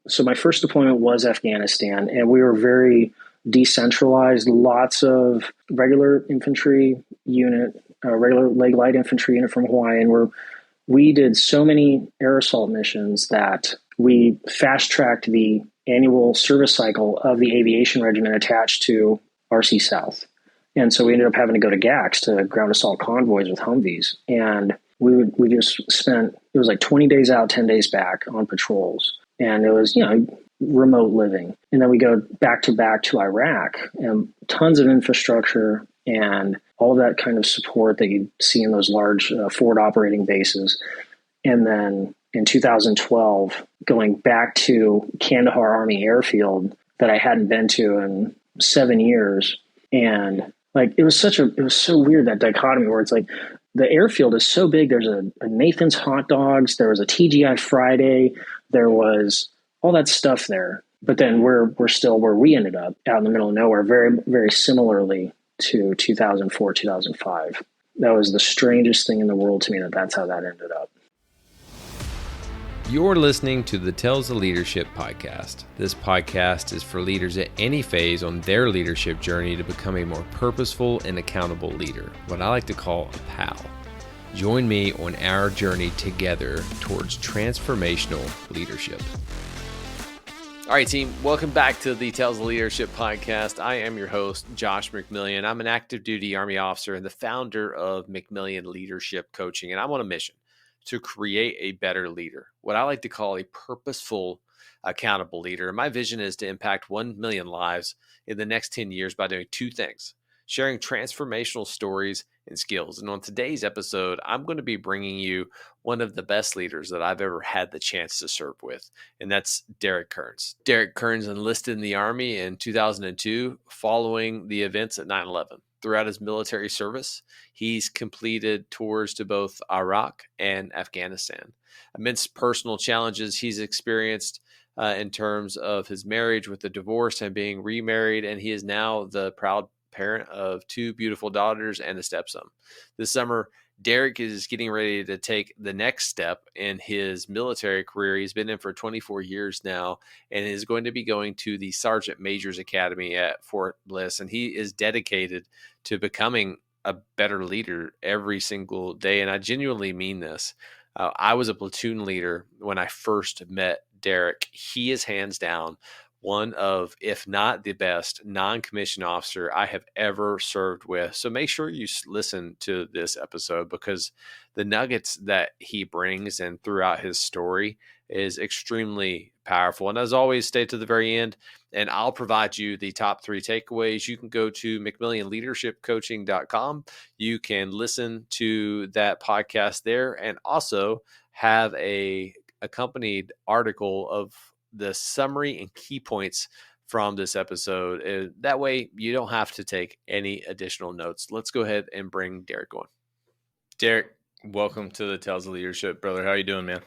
So my first deployment was Afghanistan, and we were very decentralized. Lots of regular infantry unit, regular leg light infantry unit from Hawaii, and we did so many air assault missions that we fast tracked the annual service cycle of the aviation regiment attached to RC South. And so we ended up having to go to GACs, to ground assault convoys with Humvees. And we just spent, it was like 20 days out, 10 days back on patrols. And it was, remote living. And then we go back to Iraq, and tons of infrastructure and all that kind of support that you see in those large forward operating bases. And then in 2012, going back to Kandahar Army Airfield that I hadn't been to in 7 years. And like, it was so weird, that dichotomy where it's like the airfield is so big. There's a Nathan's Hot Dogs. There was a TGI Friday. There was all that stuff there. But then we're still where we ended up, out in the middle of nowhere, very, very similarly to 2004, 2005. That was the strangest thing in the world to me, that's how that ended up. You're listening to the Tales of Leadership podcast. This podcast is for leaders at any phase on their leadership journey to become a more purposeful and accountable leader, what I like to call a PAL. Join me on our journey together towards transformational leadership. All right, team, welcome back to the Tales of Leadership podcast. I am your host, Josh McMillian. I'm an active duty Army officer and the founder of McMillian Leadership Coaching, and I'm on a mission to create a better leader, what I like to call a purposeful, accountable leader. And my vision is to impact 1 million lives in the next 10 years by doing two things: sharing transformational stories and skills. And on today's episode, I'm going to be bringing you one of the best leaders that I've ever had the chance to serve with, and that's Derik Kearns. Derik Kearns enlisted in the Army in 2002 following the events at 9/11. Throughout his military service, he's completed tours to both Iraq and Afghanistan. Amidst personal challenges he's experienced in terms of his marriage with a divorce and being remarried, and he is now the proud parent of 2 beautiful daughters and a stepson. This summer, Derik is getting ready to take the next step in his military career. He's been in for 24 years now and is going to be going to the Sergeant Major's Academy at Fort Bliss. And he is dedicated to becoming a better leader every single day. And I genuinely mean this. I was a platoon leader when I first met Derik. He is hands down one of, if not the best, non-commissioned officer I have ever served with. So make sure you listen to this episode, because the nuggets that he brings and throughout his story is extremely powerful. And as always, stay to the very end, and I'll provide you the top 3 takeaways. You can go to McMillionLeadershipCoaching.com. You can listen to that podcast there, and also have a accompanied article of the summary and key points from this episode. That way you don't have to take any additional notes. Let's go ahead and bring Derik on. Derik, welcome to the Tales of Leadership, brother. How are you doing, man?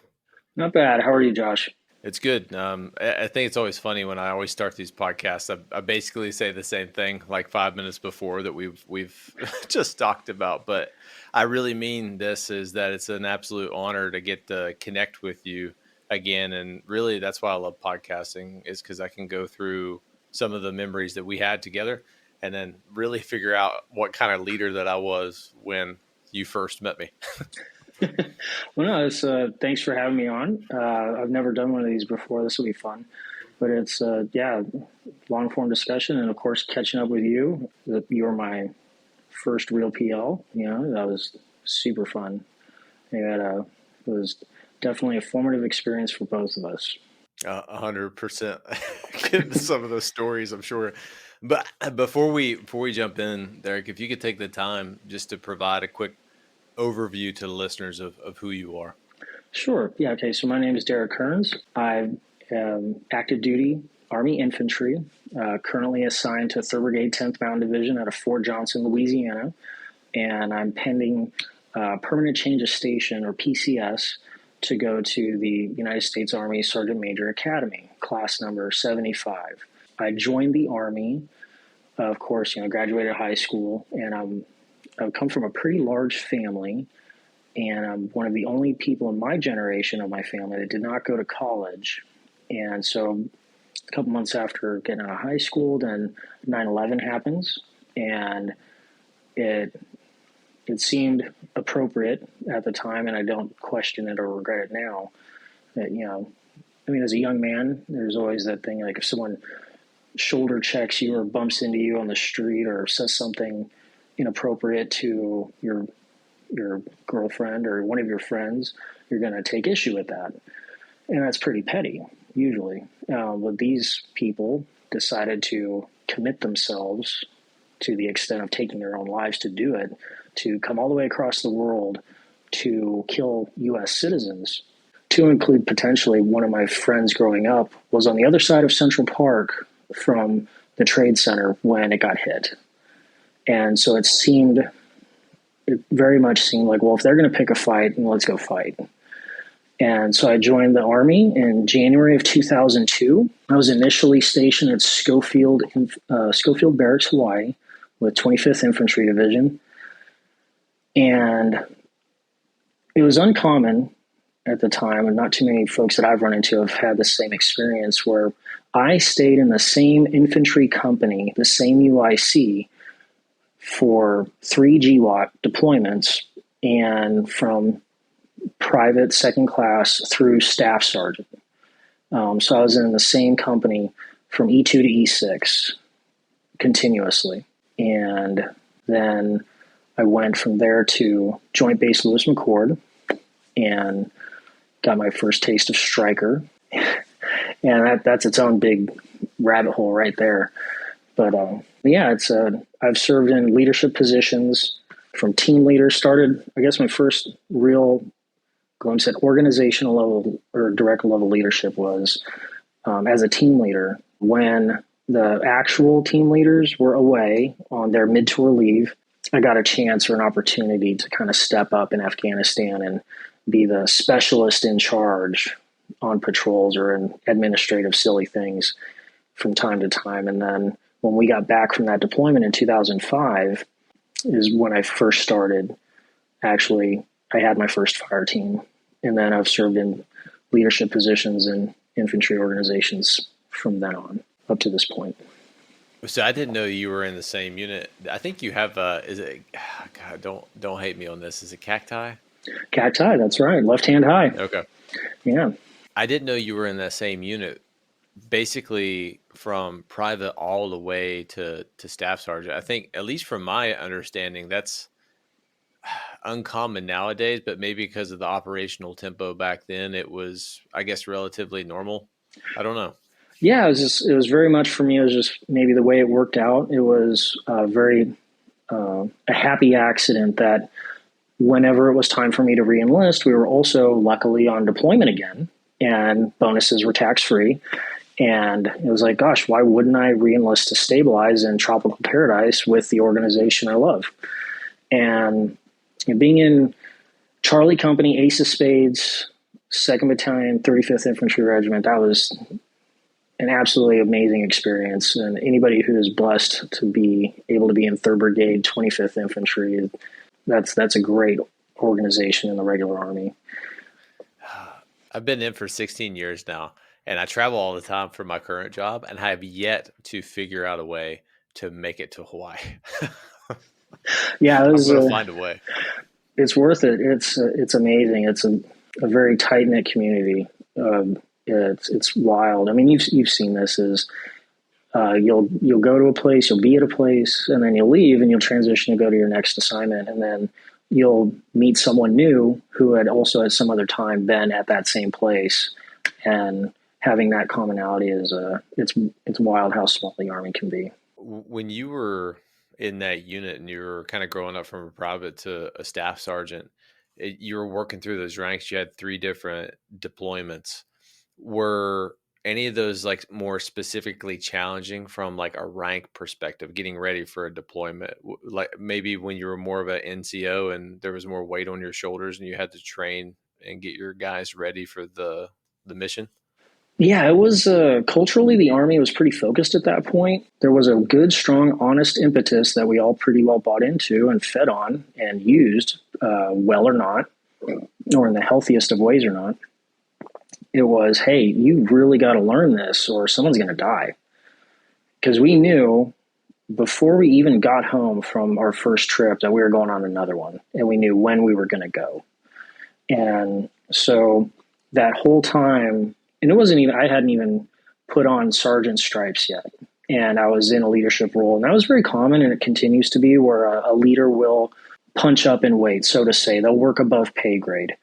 Not bad. How are you, Josh? It's good. I think it's always funny when I always start these podcasts. I basically say the same thing like 5 minutes before that we've just talked about, but I really mean this, is that it's an absolute honor to get to connect with you again. And really, that's why I love podcasting, is because I can go through some of the memories that we had together and then really figure out what kind of leader that I was when you first met me. Well, no, thanks for having me on. I've never done one of these before. This will be fun. But it's, long form discussion. And of course, catching up with you. You were my first real PL. That was super fun. It was definitely a formative experience for both of us. 100%. Get into some of those stories, I'm sure. But before we jump in, Derik, if you could take the time just to provide a quick overview to the listeners of who you are. Sure. Yeah. Okay. So my name is Derik Kearns. I am active duty Army Infantry, currently assigned to 3rd Brigade, 10th Mountain Division out of Fort Johnson, Louisiana. And I'm pending permanent change of station, or PCS, to go to the United States Army Sergeant Major Academy, class number 75. I joined the Army, of course, graduated high school, and I've come from a pretty large family, and I'm one of the only people in my generation of my family that did not go to college. And so a couple months after getting out of high school, then 9/11 happens, and it seemed appropriate at the time, and I don't question it or regret it now. That, as a young man, there's always that thing, like if someone shoulder checks you or bumps into you on the street or says something inappropriate to your girlfriend or one of your friends, you're going to take issue with that. And that's pretty petty, usually. But these people decided to commit themselves to the extent of taking their own lives to do it, to come all the way across the world to kill U.S. citizens, to include potentially one of my friends growing up was on the other side of Central Park from the Trade Center when it got hit. And so it very much seemed like, well, if they're going to pick a fight, then let's go fight. And so I joined the Army in January of 2002. I was initially stationed at Schofield Barracks, Hawaii, with 25th Infantry Division. And it was uncommon at the time, and not too many folks that I've run into have had the same experience, where I stayed in the same infantry company, the same UIC, for 3 GWAT deployments, and from private second class through staff sergeant. So I was in the same company from E2 to E6 continuously. And then I went from there to Joint Base Lewis McChord and got my first taste of Stryker. And that's its own big rabbit hole right there. But I've served in leadership positions from team leader. Started, I guess, my first real glimpse at organizational level or direct level leadership was as a team leader when the actual team leaders were away on their mid-tour leave. I got a chance or an opportunity to kind of step up in Afghanistan and be the specialist in charge on patrols or in administrative silly things from time to time. And then when we got back from that deployment in 2005 is when I first started. Actually, I had my first fire team, and then I've served in leadership positions in infantry organizations from then on up to this point. So I didn't know you were in the same unit. I think you have God, don't hate me on this. Is it cacti? Cacti, that's right. Left hand high. Okay. Yeah. I didn't know you were in that same unit. Basically from private all the way to staff sergeant. I think, at least from my understanding, that's uncommon nowadays, but maybe because of the operational tempo back then, it was, I guess, relatively normal. I don't know. Yeah, it was very much for me. It was just maybe the way it worked out. It was a happy accident that whenever it was time for me to re-enlist, we were also luckily on deployment again, and bonuses were tax-free. And it was like, gosh, why wouldn't I re-enlist to stabilize in tropical paradise with the organization I love? And being in Charlie Company, Ace of Spades, 2nd Battalion, 35th Infantry Regiment, that was an absolutely amazing experience. And anybody who is blessed to be able to be in 3rd Brigade, 25th Infantry, that's a great organization in the regular Army. I've been in for 16 years now, and I travel all the time for my current job, and I have yet to figure out a way to make it to Hawaii. Yeah, I'm going to find a way. It's worth it. It's amazing. It's a very tight-knit community. It's wild. I mean, you've seen this. You'll go to a place, you'll be at a place, and then you'll leave and you'll transition to go to your next assignment, and then you'll meet someone new who had also at some other time been at that same place, and having that commonality is it's wild how small the Army can be. When you were in that unit and you were kind of growing up from a private to a staff sergeant, you were working through those ranks. You had 3 different deployments. Were any of those like more specifically challenging from like a rank perspective, getting ready for a deployment? Like maybe when you were more of an NCO and there was more weight on your shoulders and you had to train and get your guys ready for the mission? Yeah, it was culturally, the Army was pretty focused at that point. There was a good, strong, honest impetus that we all pretty well bought into and fed on and used, well or not, or in the healthiest of ways or not. It was, hey, you really got to learn this or someone's going to die. Because we knew before we even got home from our first trip that we were going on another one, and we knew when we were going to go. And so that whole time, and it wasn't even, I hadn't even put on sergeant stripes yet. And I was in a leadership role. And that was very common, and it continues to be, where a leader will punch up in weight, so to say. They'll work above pay grade,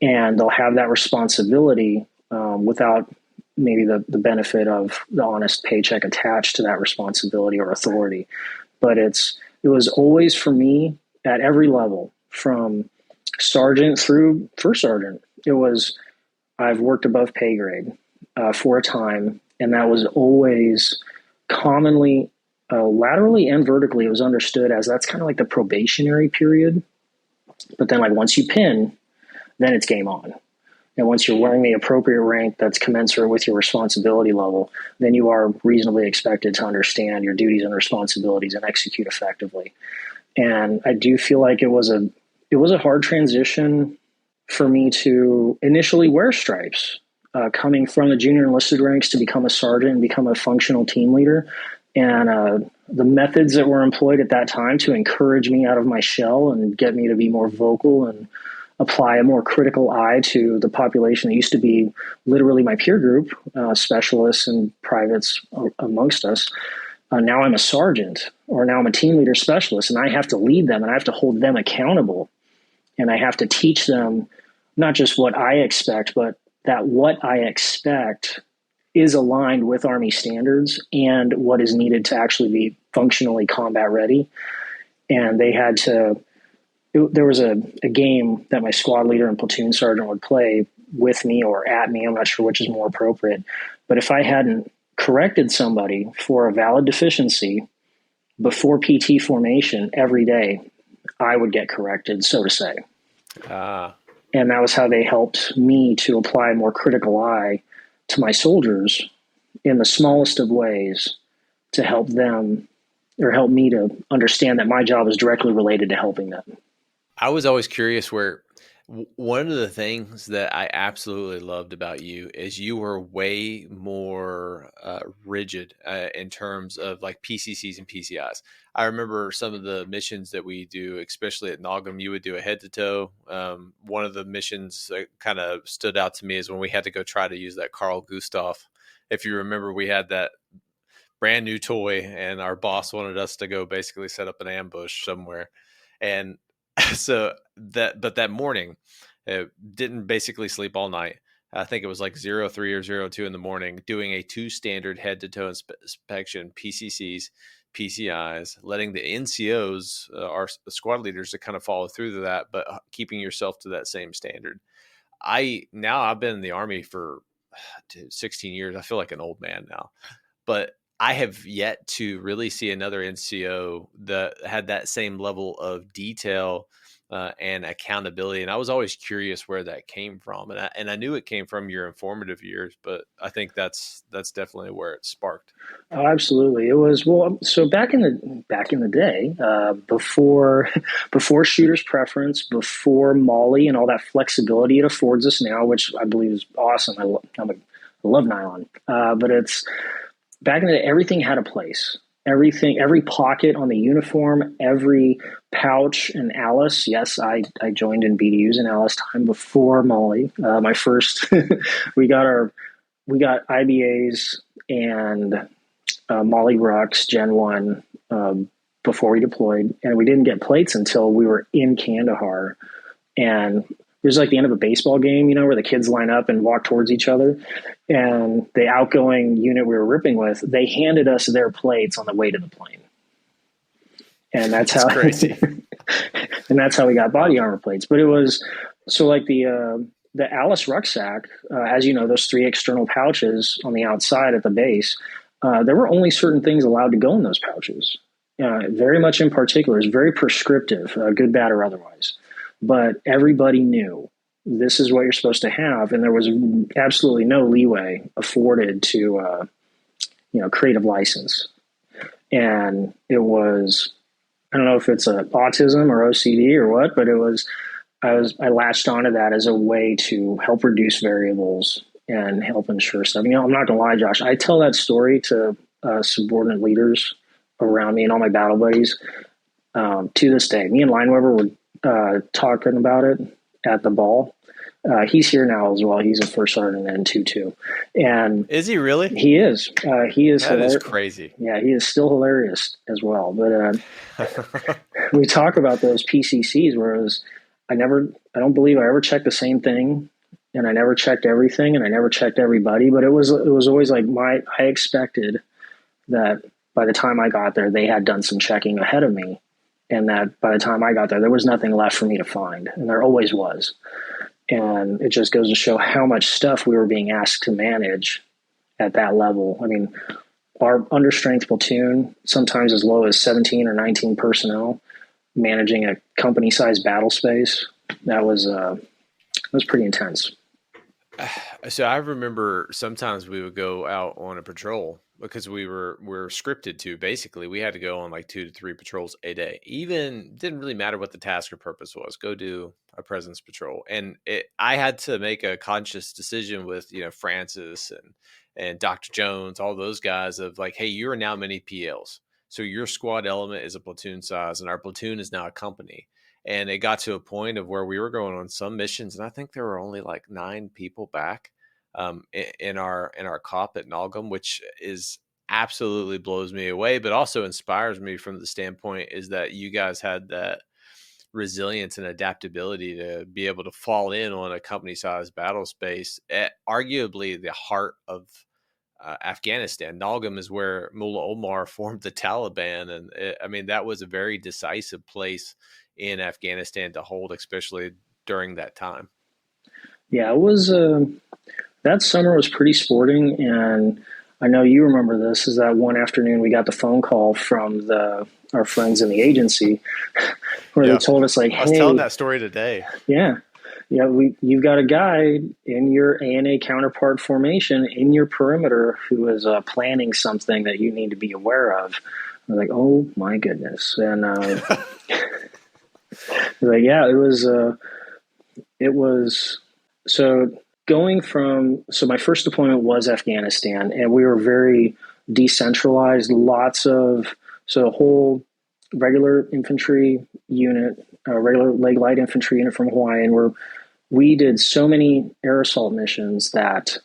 and they'll have that responsibility without maybe the benefit of the honest paycheck attached to that responsibility or authority. But it was always, for me, at every level, from sergeant through first sergeant, it was, I've worked above pay grade for a time, and that was always commonly, laterally and vertically, it was understood as that's kind of like the probationary period. But then, like, once you pin, then it's game on. And once you're wearing the appropriate rank that's commensurate with your responsibility level, then you are reasonably expected to understand your duties and responsibilities and execute effectively. And I do feel like it was a hard transition for me to initially wear stripes, coming from the junior enlisted ranks to become a sergeant and become a functional team leader. And the methods that were employed at that time to encourage me out of my shell and get me to be more vocal and apply a more critical eye to the population that used to be literally my peer group, specialists and privates amongst us. Now I'm a sergeant, or now I'm a team leader specialist, and I have to lead them, and I have to hold them accountable. And I have to teach them not just what I expect, but that what I expect is aligned with Army standards and what is needed to actually be functionally combat ready. And they had to, there was a game that my squad leader and platoon sergeant would play with me or at me. I'm not sure which is more appropriate. But if I hadn't corrected somebody for a valid deficiency before PT formation every day, I would get corrected, so to say. And that was how they helped me to apply a more critical eye to my soldiers in the smallest of ways to help them, or help me to understand that my job is directly related to helping them. I was always curious where one of the things that I absolutely loved about you is you were way more rigid in terms of like PCCs and PCIs. I remember some of the missions that we do, especially at Nogum, you would do a head to toe. One of the missions that kind of stood out to me is when we had to go try to use that Carl Gustav. If you remember, we had that brand new toy and our boss wanted us to go basically set up an ambush somewhere. And but that morning, didn't basically sleep all night. I think it was like 03 or 02 in the morning, doing a 2 standard head-to-toe inspection, PCCs, PCIs, letting the NCOs, our squad leaders, to kind of follow through to that, but keeping yourself to that same standard. I've been in the Army for 16 years. I feel like an old man now, but I have yet to really see another NCO that had that same level of detail and accountability. And I was always curious where that came from. And I knew it came from your informative years, but I think that's definitely where it sparked. Oh, absolutely. It was, well, so back in the day, before shooter's preference, before Molly and all that flexibility it affords us now, which I believe is awesome. I love nylon, but it's, back in the day, everything had a place. Everything, every pocket on the uniform, every pouch in Alice. Yes, I joined in BDUs in Alice time before Molly. My first, we got IBAs and Molly Rucks Gen 1 before we deployed, and we didn't get plates until we were in Kandahar. And it was like the end of a baseball game, where the kids line up and walk towards each other. And the outgoing unit we were ripping with, they handed us their plates on the way to the plane. And that's how crazy. And that's how we got body armor plates. But it was, so like the Alice rucksack, as you know, those 3 external pouches on the outside at the base, there were only certain things allowed to go in those pouches. Very much in particular, it's very prescriptive, good, bad, or otherwise. But everybody knew this is what you're supposed to have, and there was absolutely no leeway afforded to, creative license. And it was, I don't know if it's autism or OCD or what, but it was, I latched onto that as a way to help reduce variables and help ensure stuff. I'm not gonna lie, Josh. I tell that story to subordinate leaders around me and all my battle buddies to this day. Me and Lineweber were talking about it at the ball. He's here now as well. He's a first sergeant in N22. And is he really? He is. He is. That is crazy. Yeah, he is still hilarious as well. But we talk about those PCCs where it was, I don't believe I ever checked the same thing, and I never checked everything, and I never checked everybody. But it was always like I expected that by the time I got there, they had done some checking ahead of me, and that by the time I got there was nothing left for me to find, and there always was. And it just goes to show how much stuff we were being asked to manage at that level. I mean, our understrength platoon, sometimes as low as 17 or 19 personnel, managing a company-sized battle space, that was pretty intense. So I remember sometimes we would go out on a patrol because we're scripted to. Basically, we had to go on like 2 to 3 patrols a day. Even didn't really matter what the task or purpose was. Go do a presence patrol, and I had to make a conscious decision with Francis and Dr. Jones, all those guys of like, hey, you are now many PLs, so your squad element is a platoon size, and our platoon is now a company. And it got to a point of where we were going on some missions, and I think there were only like 9 people back in our COP at Nalgam, which is absolutely blows me away, but also inspires me from the standpoint is that you guys had that resilience and adaptability to be able to fall in on a company-sized battle space at arguably the heart of Afghanistan. Nalgam is where Mullah Omar formed the Taliban, and that was a very decisive place in Afghanistan to hold, especially during that time. Yeah, it was. That summer was pretty sporting, and I know you remember this. Is that one afternoon we got the phone call from our friends in the agency, where they told us like, "Hey, I was telling that story today." Yeah, you've got a guy in your ANA counterpart formation in your perimeter who is planning something that you need to be aware of. I'm like, oh my goodness, and. Like, yeah, it was so going from, so my first deployment was Afghanistan, and we were very decentralized, so a whole regular infantry unit, regular leg light infantry unit from Hawaii, and we did so many air assault missions that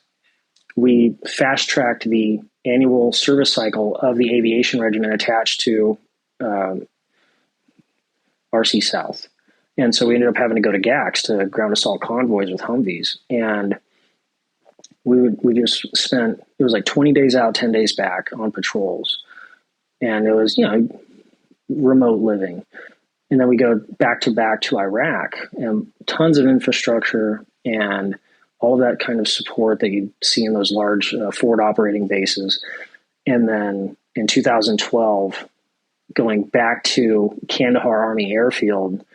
we fast tracked the annual service cycle of the aviation regiment attached to RC South. And so we ended up having to go to GACs, to ground assault convoys with Humvees. And we just spent, it was like 20 days out, 10 days back on patrols. And it was, remote living. And then we go back to Iraq, and tons of infrastructure and all that kind of support that you see in those large forward operating bases. And then in 2012, going back to Kandahar Army Airfield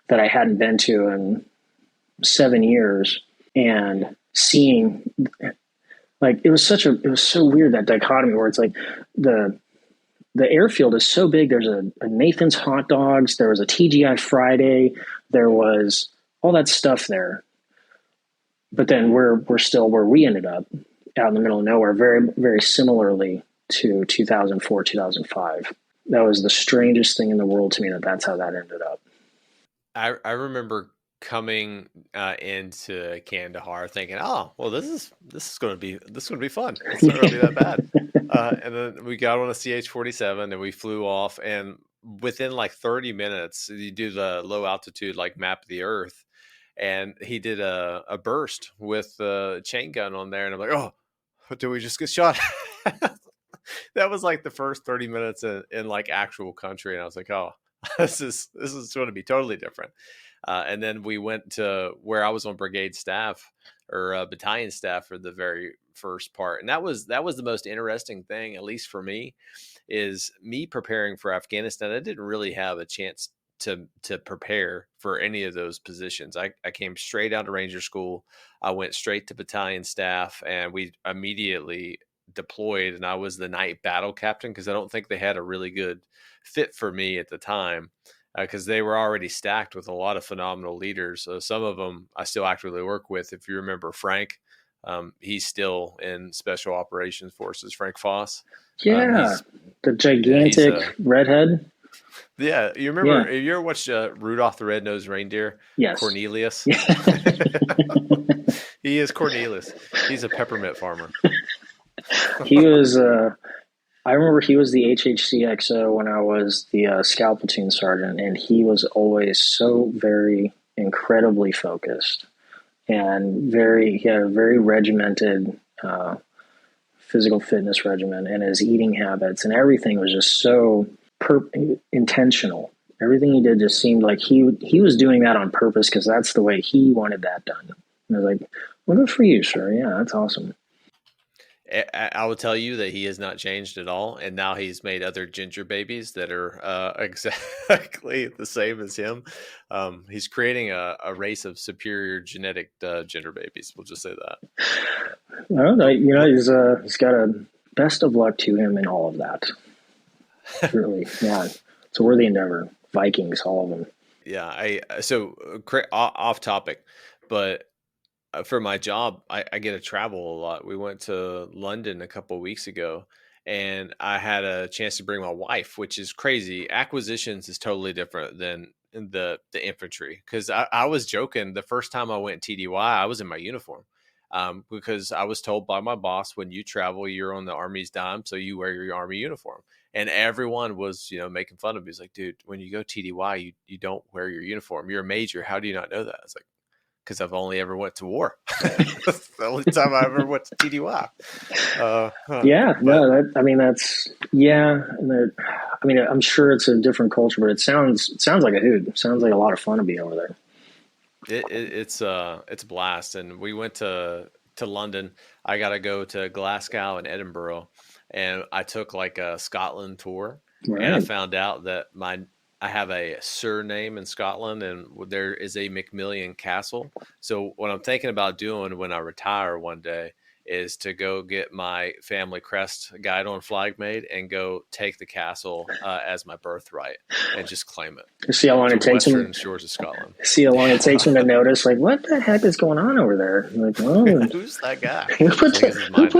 that I hadn't been to in 7 years, and seeing, like, it was so weird, that dichotomy where it's like the airfield is so big. There's a Nathan's Hot Dogs, there was a TGI Friday, there was all that stuff there. But then we're still where we ended up, out in the middle of nowhere, very, very similarly to 2004, 2005. That was the strangest thing in the world to me, that's how that ended up. I remember coming into Kandahar thinking, oh, well, this is going to be fun. It's not going to be that bad. And then we got on a CH-47 and we flew off, and within like 30 minutes, you do the low altitude, like map of the earth. And he did a burst with the chain gun on there. And I'm like, oh, did we just get shot? That was like the first 30 minutes in like actual country. And I was like, oh, this is going to be totally different. And then we went to where I was on brigade staff or battalion staff for the very first part. And that was the most interesting thing, at least for me, is me preparing for Afghanistan. I didn't really have a chance to prepare for any of those positions. I came straight out of Ranger School. I went straight to battalion staff, and we immediately deployed, and I was the night battle captain because I don't think they had a really good fit for me at the time, because they were already stacked with a lot of phenomenal leaders. So some of them I still actively work with. If you remember Frank, He's still in Special Operations Forces, Frank Foss. Yeah, the gigantic redhead. Yeah, you remember? You ever watched Rudolph the Red-Nosed Reindeer? Yes. Cornelius. He is Cornelius. He's a peppermint farmer. He was. I remember he was the HHCXO when I was the scout platoon sergeant, and he was always so very incredibly focused and he had a very regimented physical fitness regimen, and his eating habits and everything was just so intentional. Everything he did just seemed like he was doing that on purpose because that's the way he wanted that done. And I was like, well, good for you, sir. Yeah, that's awesome. I will tell you that he has not changed at all, and now he's made other ginger babies that are exactly the same as him. He's creating a race of superior genetic ginger babies. We'll just say that. Well, he's got a best of luck to him in all of that. Really, yeah, it's a worthy endeavor. Vikings, all of them. Yeah, off topic, but. For my job, I get to travel a lot. We went to London a couple of weeks ago, and I had a chance to bring my wife, which is crazy. Acquisitions is totally different than the infantry, because I was joking. The first time I went TDY, I was in my uniform because I was told by my boss, when you travel, you're on the Army's dime, so you wear your Army uniform. And everyone was, making fun of me. He's like, dude, when you go TDY, you don't wear your uniform. You're a major. How do you not know that? It's like, because I've only ever went to war. That's the only time I ever went to TDY. I'm sure it's a different culture, but it sounds like a hoot. It sounds like a lot of fun to be over there. It's a blast. And we went to London. I got to go to Glasgow and Edinburgh, and I took like a Scotland tour. Right. And I found out that I have a surname in Scotland, and there is a Macmillan Castle. So what I'm thinking about doing when I retire one day is to go get my family crest guide on flag made and go take the castle as my birthright and just claim it. See how long it takes Western shores of Scotland. See how long it takes him to notice, like, what the heck is going on over there? Like, oh, who's that guy? Who put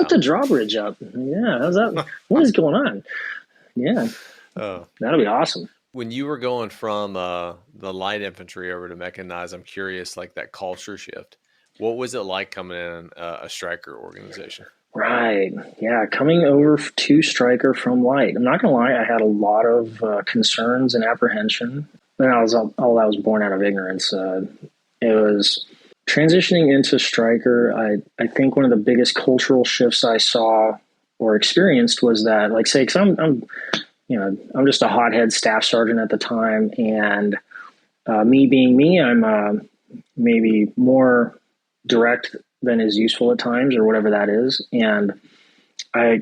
the drawbridge up? Yeah, how's that? What is going on? Yeah, that'll be awesome. When you were going from the light infantry over to mechanized, I'm curious, like that culture shift. What was it like coming in a Stryker organization? Right. Yeah. Coming over to Stryker from light. I'm not going to lie. I had a lot of concerns and apprehension. And I was born out of ignorance. It was transitioning into Stryker. I think one of the biggest cultural shifts I saw or experienced was that, like, say, because I'm just a hothead staff sergeant at the time, and me being me, I'm maybe more direct than is useful at times, or whatever that is. And I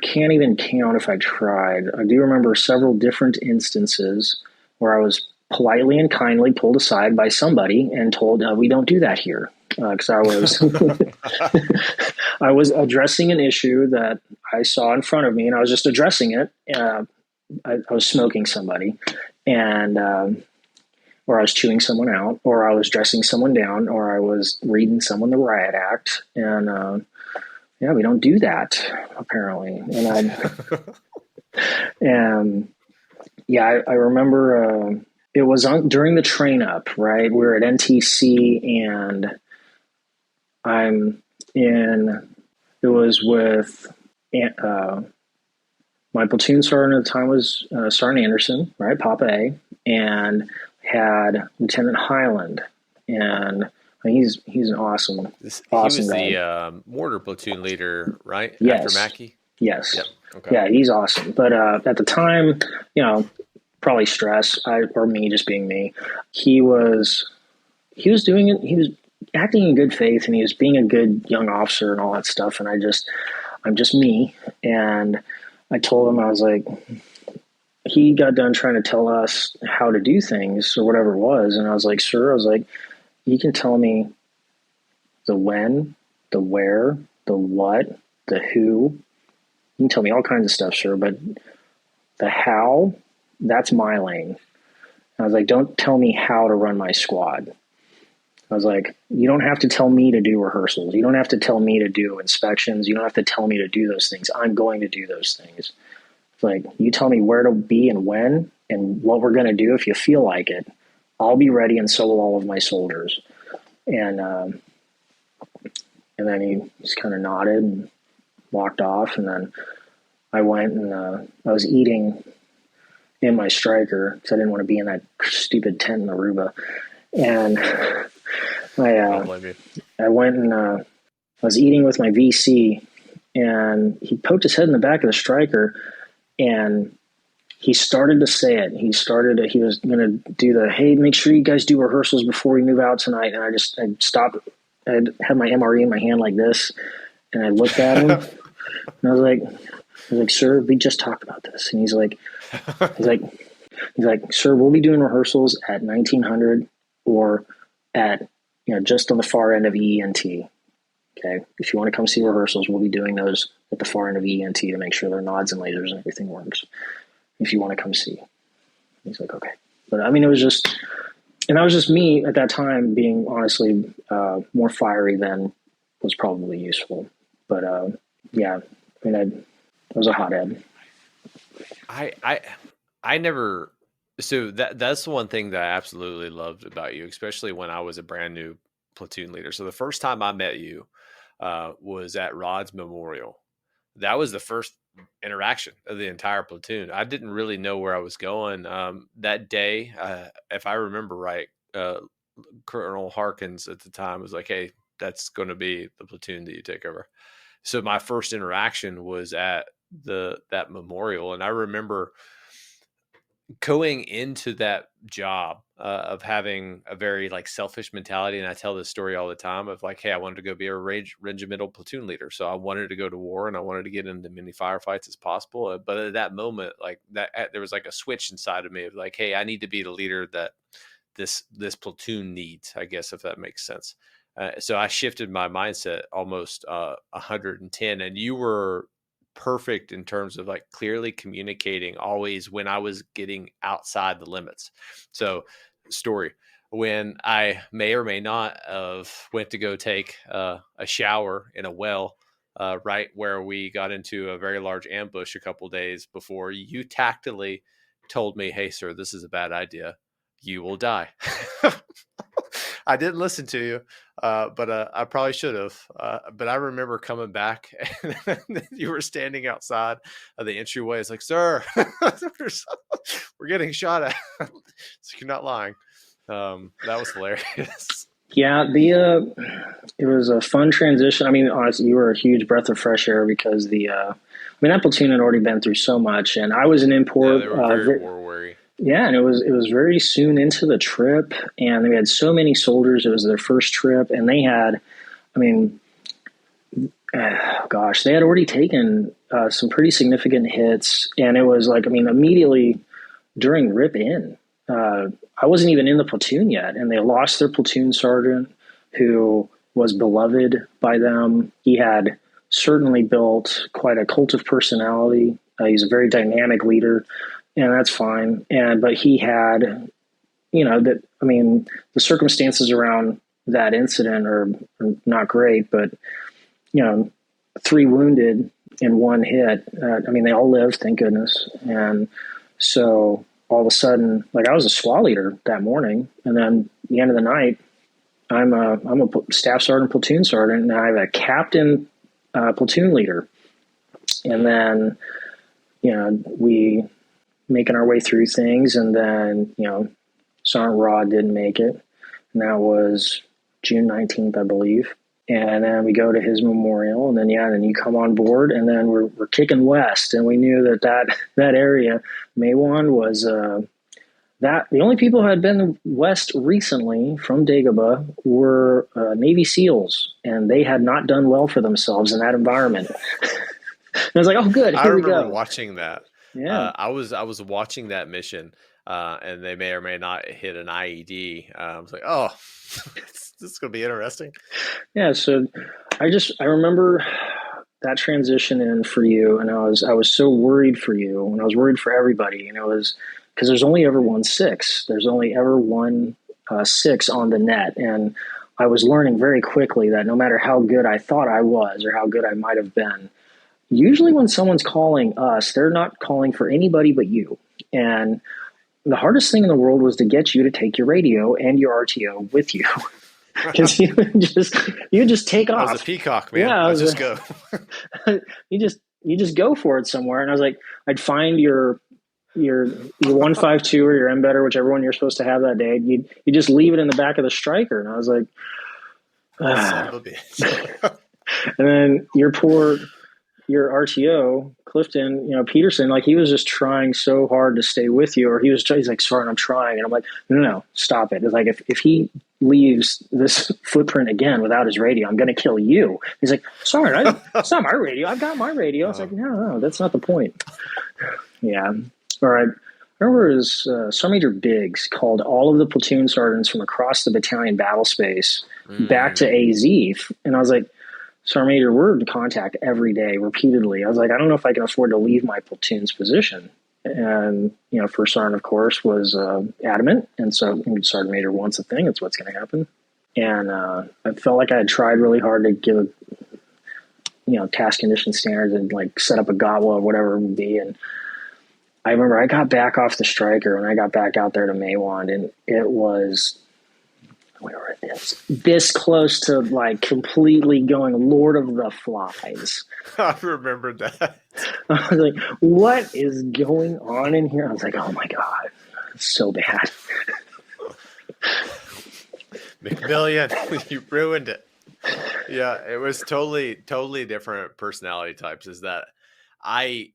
can't even count if I tried. I do remember several different instances where I was politely and kindly pulled aside by somebody and told, we don't do that here. Because I was I was addressing an issue that I saw in front of me, and I was just addressing it. I was smoking somebody, and or I was chewing someone out, or I was dressing someone down, or I was reading someone the riot act, and we don't do that apparently. I remember it was during the train up. Right, we were at NTC, and it was with my platoon sergeant at the time was Sergeant Anderson, right, Papa A, and had Lieutenant Highland, and he's an awesome he was guy. The mortar platoon leader, right? Yes. After Mackey? Yes. Yep. Okay. Yeah, he's awesome. But at the time, probably stress, or me just being me, he was doing it. He was acting in good faith, and he was being a good young officer and all that stuff. And I'm just me. And I told him, I was like, he got done trying to tell us how to do things or whatever it was. And I was like, sir, you can tell me the when, the where, the what, the who. You can tell me all kinds of stuff, sir, but the how, that's my lane. I was like, don't tell me how to run my squad. I was like, you don't have to tell me to do rehearsals. You don't have to tell me to do inspections. You don't have to tell me to do those things. I'm going to do those things. It's like, you tell me where to be and when and what we're going to do. If you feel like it, I'll be ready, and so will all of my soldiers. And then he just kind of nodded and walked off. And then I went and I was eating in my striker because I didn't want to be in that stupid tent in Aruba. And I went and I was eating with my VC, and he poked his head in the back of the striker, and he started to say it. He was going to do the, hey, make sure you guys do rehearsals before we move out tonight. And I stopped. I had my MRE in my hand like this, and I looked at him, and I was like, sir, we just talked about this. And he's like, sir, we'll be doing rehearsals at 1900 or at, just on the far end of EENT. Okay. If you want to come see rehearsals, we'll be doing those at the far end of EENT to make sure their nods and lasers and everything works. If you want to come see. He's like, okay. But I mean, it was just, and that was just me at that time being honestly more fiery than was probably useful. But yeah, I mean, I was a hothead. I never, so that's the one thing that I absolutely loved about you, especially when I was a brand new platoon leader. So the first time I met you was at Rod's Memorial. That was the first interaction of the entire platoon. I didn't really know where I was going. That day, if I remember right, Colonel Harkins at the time was like, hey, that's going to be the platoon that you take over. So my first interaction was at that memorial. And I remember going into that job of having a very like selfish mentality. And I tell this story all the time of like, hey, I wanted to go be a regimental platoon leader. So I wanted to go to war and I wanted to get into many firefights as possible. But at that moment, like that, there was like a switch inside of me of like, hey, I need to be the leader that this platoon needs, I guess, if that makes sense. So I shifted my mindset almost 110, and you were perfect in terms of like clearly communicating always when I was getting outside the limits. So story, when I may or may not have went to go take a shower in a well, right where we got into a very large ambush a couple days before, you tactily told me, hey, sir, this is a bad idea. You will die. I didn't listen to you, but I probably should have. But I remember coming back, and you were standing outside of the entryway. It's like, sir, we're getting shot at. So you're not lying. That was hilarious. Yeah, it was a fun transition. I mean, honestly, you were a huge breath of fresh air because that platoon had already been through so much, and I was an import. Yeah, they were very war weary. Yeah, and it was very soon into the trip, and they had so many soldiers. It was their first trip, and they had, they had already taken some pretty significant hits, and it was like, immediately during rip in, I wasn't even in the platoon yet, and they lost their platoon sergeant, who was beloved by them. He had certainly built quite a cult of personality. He's a very dynamic leader. And that's fine. But he had, the circumstances around that incident are not great, but, 3 wounded in 1 hit. They all lived, thank goodness. And so all of a sudden, like, I was a SWAT leader that morning. And then at the end of the night, I'm a staff sergeant, platoon sergeant, and I have a captain platoon leader. And then, we making our way through things, and then Sergeant Rod didn't make it, and that was June 19th, I believe. And then we go to his memorial, and then you come on board, and then we're kicking west, and we knew that area, Maywan, was that the only people who had been west recently from Dagobah were Navy SEALs, and they had not done well for themselves in that environment. And I was like, oh, good, here we go. I remember watching that. Yeah, I was watching that mission, and they may or may not hit an IED. I was like, oh, this is going to be interesting. Yeah. So I remember that transition in for you, and I was so worried for you, and I was worried for everybody, and it was because there's only ever 1 6. There's only ever 1 6 on the net, and I was learning very quickly that no matter how good I thought I was or how good I might have been, usually when someone's calling us, they're not calling for anybody but you. And the hardest thing in the world was to get you to take your radio and your RTO with you. Because you just take off. I was a peacock, man. Yeah, I just go. you just go for it somewhere. And I was like, I'd find your 152 or your embedder, whichever one you're supposed to have that day. You just leave it in the back of the striker. And I was like, son of a bitch. And then your RTO, Clifton, Peterson, like he was just trying so hard to stay with you, or he's like, sorry, I'm trying. And I'm like, no, stop it. It's like, if he leaves this footprint again without his radio, I'm going to kill you. He's like, sorry, it's not my radio. I've got my radio. It's like, no, that's not the point. Yeah. All right. I remember it was Sergeant Major Biggs called all of the platoon sergeants from across the battalion battle space back to AZ. And I was like, Sergeant Major, we're in contact every day, repeatedly. I was like, I don't know if I can afford to leave my platoon's position. And, First Sergeant, of course, was adamant. And so Sergeant Major wants a thing. It's what's going to happen. And I felt like I had tried really hard to give task condition standards and like set up a GOTWA or whatever it would be. And I remember I got back off the striker when I got back out there to Maywand, and it was this close to like completely going Lord of the Flies. I remember that. I was like, what is going on in here? I was like, oh my God, it's so bad. McMillian, you ruined it. Yeah, it was totally different personality types. Is that I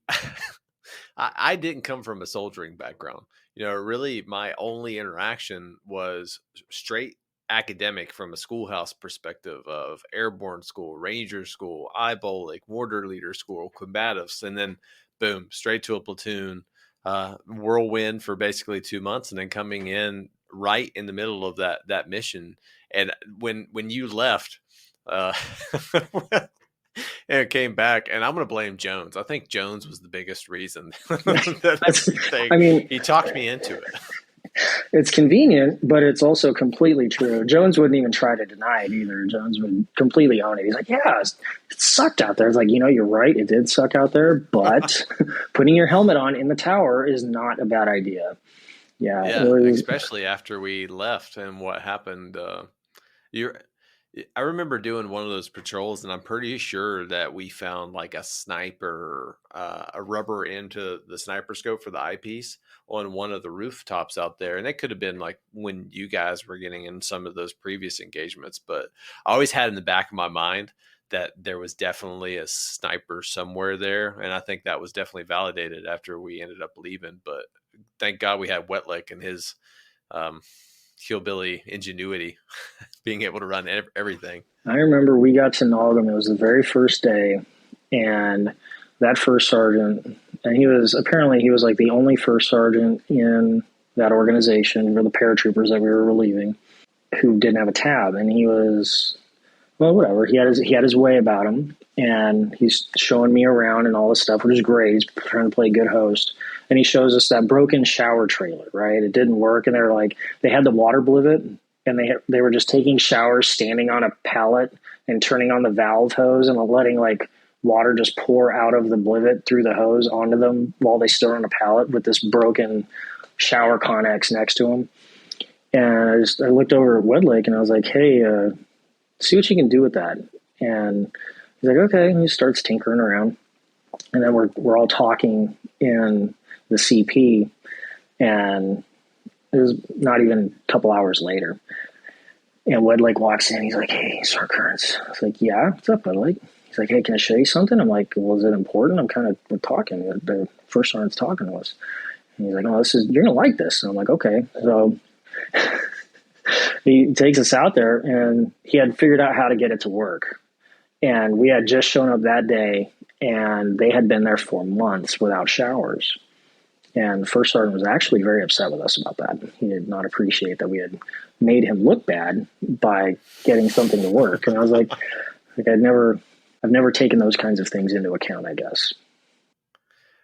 didn't come from a soldiering background. Really my only interaction was straight academic from a schoolhouse perspective of airborne school, ranger school, IBOLIC, mortar leader school, combatives, and then boom, straight to a platoon, whirlwind for basically 2 months, and then coming in right in the middle of that mission. And when you left, and it came back, and I'm going to blame Jones. I think Jones was the biggest reason. He talked me into it. It's convenient, but it's also completely true. Jones wouldn't even try to deny it either. Jones would completely own it. He's like, yeah, it sucked out there. It's like, you're right. It did suck out there, but putting your helmet on in the tower is not a bad idea. Yeah. Especially after we left and what happened. I remember doing one of those patrols, and I'm pretty sure that we found like a sniper, a rubber into the sniper scope for the eyepiece on one of the rooftops out there. And it could have been like when you guys were getting in some of those previous engagements, but I always had in the back of my mind that there was definitely a sniper somewhere there. And I think that was definitely validated after we ended up leaving. But thank God we had Wetlick and his, hillbilly ingenuity being able to run everything. I remember we got to Nalgam. It was the very first day, and that first sergeant, and he was like the only first sergeant in that organization for the paratroopers that we were relieving who didn't have a tab. And he was, well, whatever. He had his way about him, and he's showing me around and all this stuff, which is great. He's trying to play a good host. And he shows us that broken shower trailer, right? It didn't work. And they're like, they had the water blivet, and they were just taking showers standing on a pallet and turning on the valve hose and letting like water just pour out of the blivet through the hose onto them while they stood on a pallet with this broken shower Connex next to them. And I looked over at Wedlake and I was like, hey, see what you can do with that. And he's like, okay. And he starts tinkering around. And then we're all talking in the CP, and it was not even a couple hours later. And Wedlake walks in. He's like, hey, Sergeant Kearns. I was like, yeah, what's up, Wedlake? He's like, hey, can I show you something? I'm like, well, is it important? We're talking. The first sergeant's talking to us. And he's like, oh, you're going to like this. And I'm like, okay. So he takes us out there, and he had figured out how to get it to work. And we had just shown up that day, and they had been there for months without showers. And First Sergeant was actually very upset with us about that. He did not appreciate that we had made him look bad by getting something to work. And I was like I've never taken those kinds of things into account, I guess.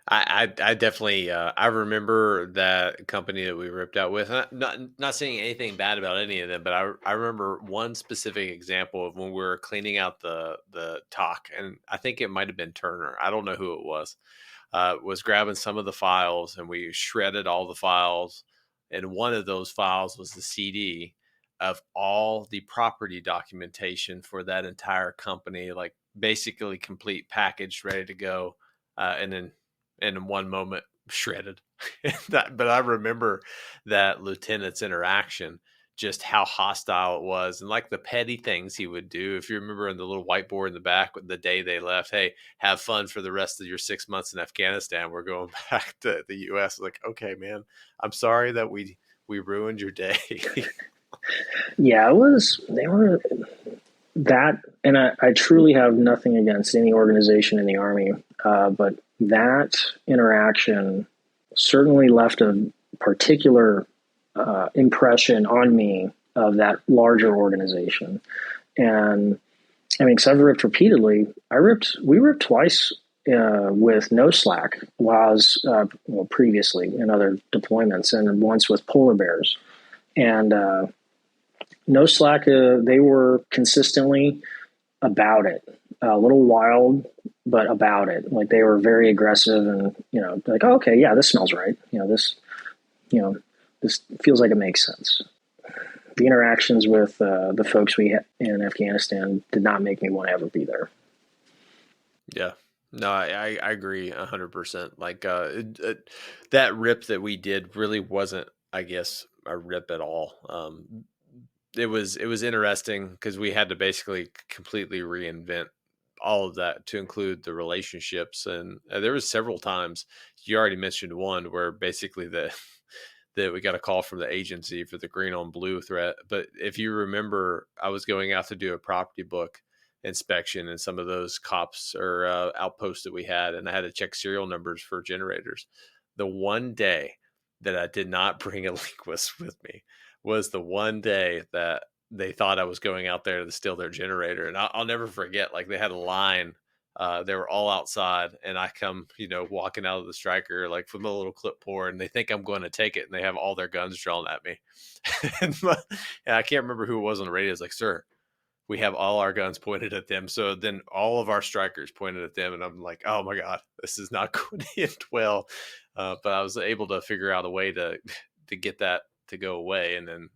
I definitely I remember that company that we ripped out with. Not saying anything bad about any of them, but I remember one specific example of when we were cleaning out the talk, and I think it might have been Turner. I don't know who it was grabbing some of the files, and we shredded all the files. And one of those files was the CD of all the property documentation for that entire company, like basically complete packaged, ready to go. And then in one moment shredded. But I remember that lieutenant's interaction, just how hostile it was, and like the petty things he would do. If you remember in the little whiteboard in the back, the day they left, hey, have fun for the rest of your 6 months in Afghanistan. We're going back to the U.S. Like, okay, man, I'm sorry that we ruined your day. Yeah, they were that, and I truly have nothing against any organization in the Army, but that interaction certainly left a particular impression on me of that larger organization. And I mean, because I've ripped repeatedly. We ripped twice with no slack while I was previously in other deployments, and once with polar bears. And no slack, they were consistently about it. A little wild, but about it. Like, they were very aggressive, and like, oh, okay, yeah, this smells right. This feels like it makes sense. The interactions with the folks we had in Afghanistan did not make me want to ever be there. Yeah. No, I agree 100%. Like that rip that we did really wasn't, I guess, a rip at all. It was interesting because we had to basically completely reinvent all of that to include the relationships. And there was several times, you already mentioned one, where basically that we got a call from the agency for the green on blue threat. But if you remember, I was going out to do a property book inspection in some of those cops or outposts that we had, and I had to check serial numbers for generators. The one day that I did not bring a linguist with me was the one day that they thought I was going out there to steal their generator. And I'll never forget, like, they had a line. They were all outside, and I come, walking out of the striker, like from a little clipboard, and they think I'm going to take it, and they have all their guns drawn at me. and I can't remember who it was on the radio. It's like, sir, we have all our guns pointed at them. So then all of our strikers pointed at them, and I'm like, oh my God, this is not going to end well. But I was able to figure out a way to get that to go away, and then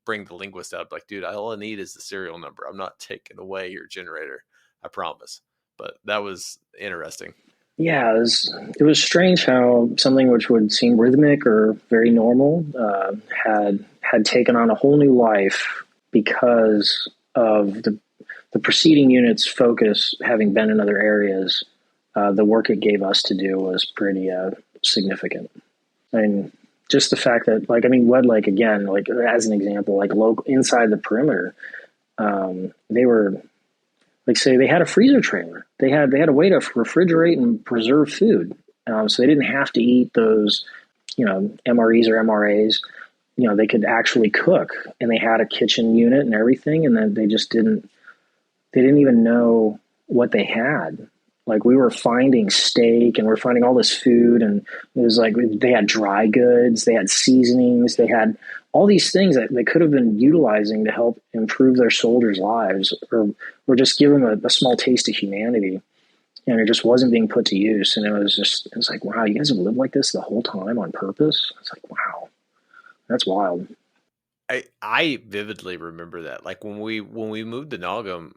bring the linguist out. Like, dude, all I need is the serial number. I'm not taking away your generator, I promise. But that was interesting. Yeah, it was strange how something which would seem rhythmic or very normal had taken on a whole new life because of the preceding unit's focus having been in other areas. The work it gave us to do was pretty significant. I mean, just the fact that, Wed Lake, again, like as an example, like local inside the perimeter, they were, like, say they had a freezer trailer. They had a way to refrigerate and preserve food, so they didn't have to eat those, MREs or MRAs. They could actually cook, and they had a kitchen unit and everything, and then they didn't even know what they had. Like, we were finding steak, and we're finding all this food, and it was like they had dry goods, they had seasonings, they had all these things that they could have been utilizing to help improve their soldiers' lives, or just give them a small taste of humanity. And it just wasn't being put to use. And it was like, wow, you guys have lived like this the whole time on purpose? It's like, wow, that's wild. I vividly remember that. Like, when we moved to Nogum,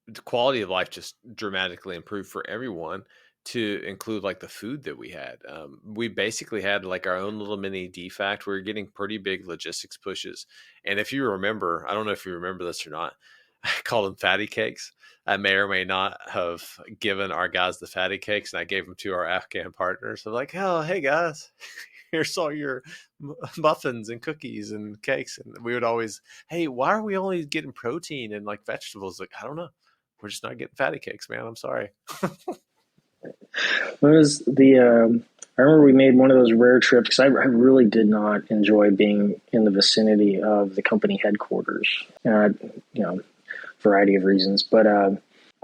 the quality of life just dramatically improved for everyone, to include like the food that we had. We basically had like our own little mini DFAC. We were getting pretty big logistics pushes. And if you remember, I don't know if you remember this or not, I called them fatty cakes. I may or may not have given our guys the fatty cakes, and I gave them to our Afghan partners. So like, oh, hey guys, here's all your muffins and cookies and cakes. And we would always, hey, why are we only getting protein and like vegetables? Like, I don't know. We're just not getting fatty cakes, man. I'm sorry. It was I remember we made one of those rare trips, because I really did not enjoy being in the vicinity of the company headquarters, variety of reasons. But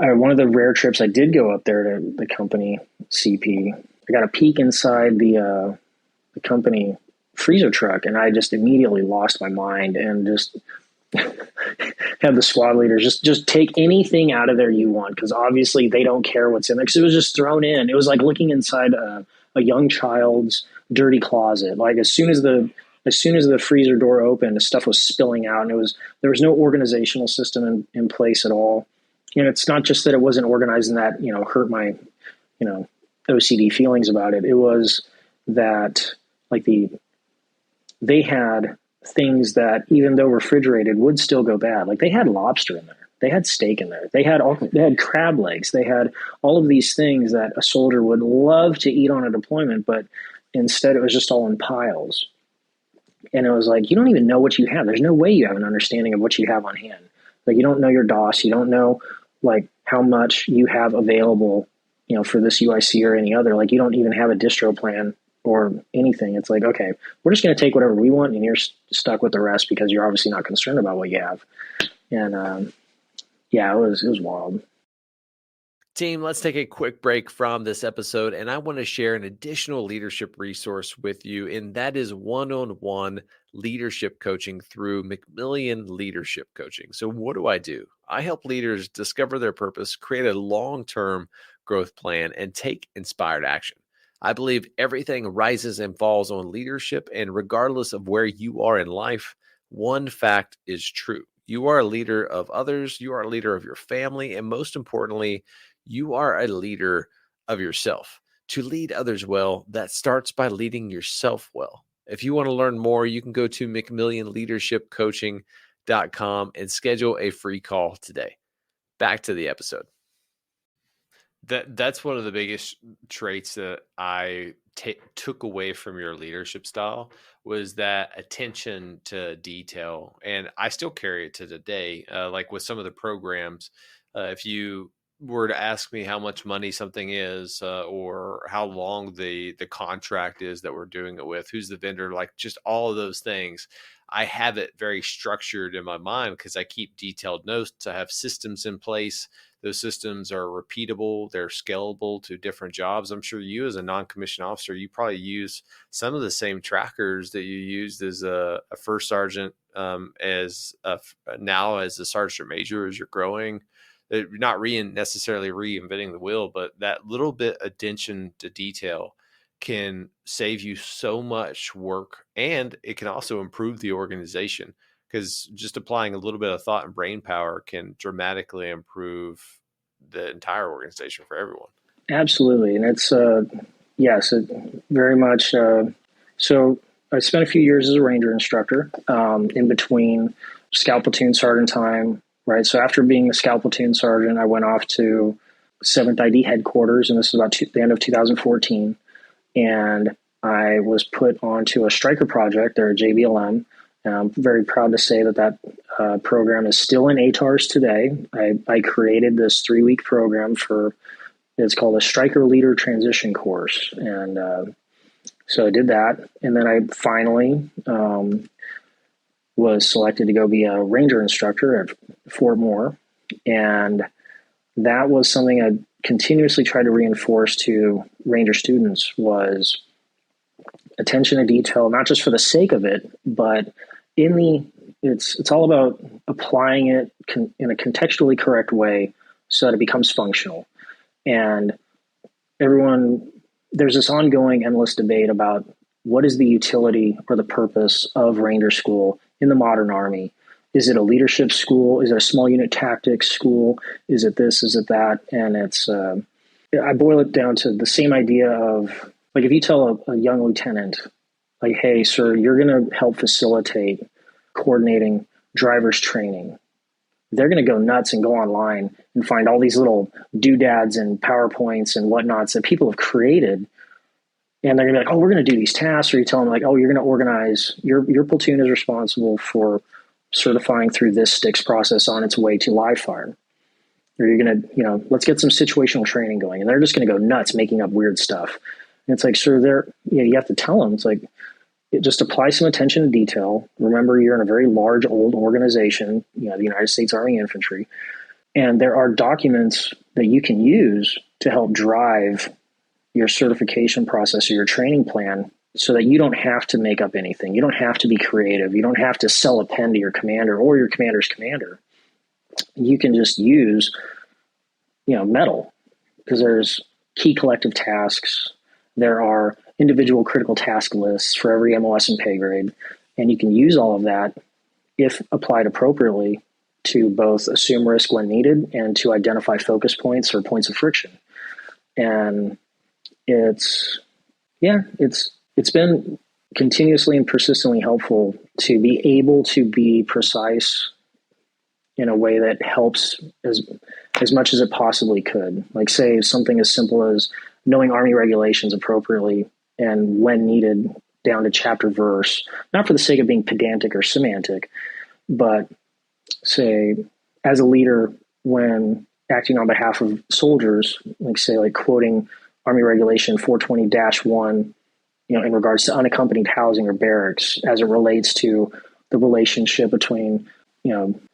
one of the rare trips I did go up there to the company CP, I got a peek inside the company freezer truck, and I just immediately lost my mind and just had the squad leaders just take anything out of there you want, because obviously they don't care what's in there, because it was just thrown in. It was like looking inside a young child's dirty closet. Like as soon as the freezer door opened, the stuff was spilling out, and there was no organizational system in place at all. And it's not just that it wasn't organized, and that hurt my OCD feelings about it. It was that like they had things that, even though refrigerated, would still go bad. Like they had lobster in there, they had steak in there, they had crab legs, they had all of these things that a soldier would love to eat on a deployment, but instead it was just all in piles. And it was like, you don't even know what you have. There's no way you have an understanding of what you have on hand. Like you don't know your DOS, you don't know like how much you have available, for this UIC or any other. Like you don't even have a distro plan or anything. It's like, okay, we're just going to take whatever we want, and you're stuck with the rest because you're obviously not concerned about what you have. And it was wild. Team, let's take a quick break from this episode, and I want to share an additional leadership resource with you, and that is one-on-one leadership coaching through McMillian Leadership Coaching. So what do? I help leaders discover their purpose, create a long-term growth plan, and take inspired action. I believe everything rises and falls on leadership, and regardless of where you are in life, one fact is true. You are a leader of others, you are a leader of your family, and most importantly, you are a leader of yourself. To lead others well, that starts by leading yourself well. If you want to learn more, you can go to McMillionLeadershipCoaching.com and schedule a free call today. Back to the episode. That's one of the biggest traits that I took away from your leadership style, was that attention to detail. And I still carry it to today. Like with some of the programs, if you were to ask me how much money something is, or how long the contract is that we're doing it with, who's the vendor, like just all of those things, I have it very structured in my mind because I keep detailed notes. I have systems in place. Those systems are repeatable. They're scalable to different jobs. I'm sure you, as a non-commissioned officer, you probably use some of the same trackers that you used as a first sergeant, now as a sergeant major, as you're growing. You're not necessarily reinventing the wheel, but that little bit attention to detail can save you so much work, and it can also improve the organization, because just applying a little bit of thought and brain power can dramatically improve the entire organization for everyone. Absolutely. And it's, yes, it very much. So I spent a few years as a Ranger instructor, in between scout platoon sergeant time, right? So after being a scout platoon sergeant, I went off to 7th ID headquarters, and this is about the end of 2014. And I was put onto a striker project there at JBLM. And I'm very proud to say that program is still in ATARS today. I created this 3-week program it's called a Striker Leader Transition Course. And so I did that. And then I finally was selected to go be a Ranger instructor at Fort Moore. And that was something I continuously tried to reinforce to Ranger students, was attention to detail, not just for the sake of it, but it's all about applying it in a contextually correct way so that it becomes functional. And there's this ongoing endless debate about what is the utility or the purpose of Ranger School in the modern Army. Is it a leadership school? Is it a small unit tactics school? Is it this? Is it that? And I boil it down to the same idea of, like, if you tell a young lieutenant, like, hey, sir, you're going to help facilitate coordinating driver's training, they're going to go nuts and go online and find all these little doodads and PowerPoints and whatnots that people have created. And they're going to be like, oh, we're going to do these tasks. Or you tell them, like, oh, you're going to organize, your platoon is responsible for certifying through this sticks process on its way to live fire. Or you're going to, let's get some situational training going. And they're just going to go nuts making up weird stuff. And it's like, sir, you have to tell them, it's like, just apply some attention to detail. Remember, you're in a very large, old organization, the United States Army Infantry. And there are documents that you can use to help drive your certification process or your training plan so that you don't have to make up anything. You don't have to be creative. You don't have to sell a pen to your commander or your commander's commander. You can just use, metal, because there's key collective tasks. There are individual critical task lists for every MOS and pay grade. And you can use all of that, if applied appropriately, to both assume risk when needed and to identify focus points or points of friction. And it's been continuously and persistently helpful to be able to be precise in a way that helps as much as it possibly could. Like, say, something as simple as knowing Army regulations appropriately and when needed down to chapter verse, not for the sake of being pedantic or semantic, but say, as a leader, when acting on behalf of soldiers, like quoting Army Regulation 420-1, in regards to unaccompanied housing or barracks, as it relates to the relationship between,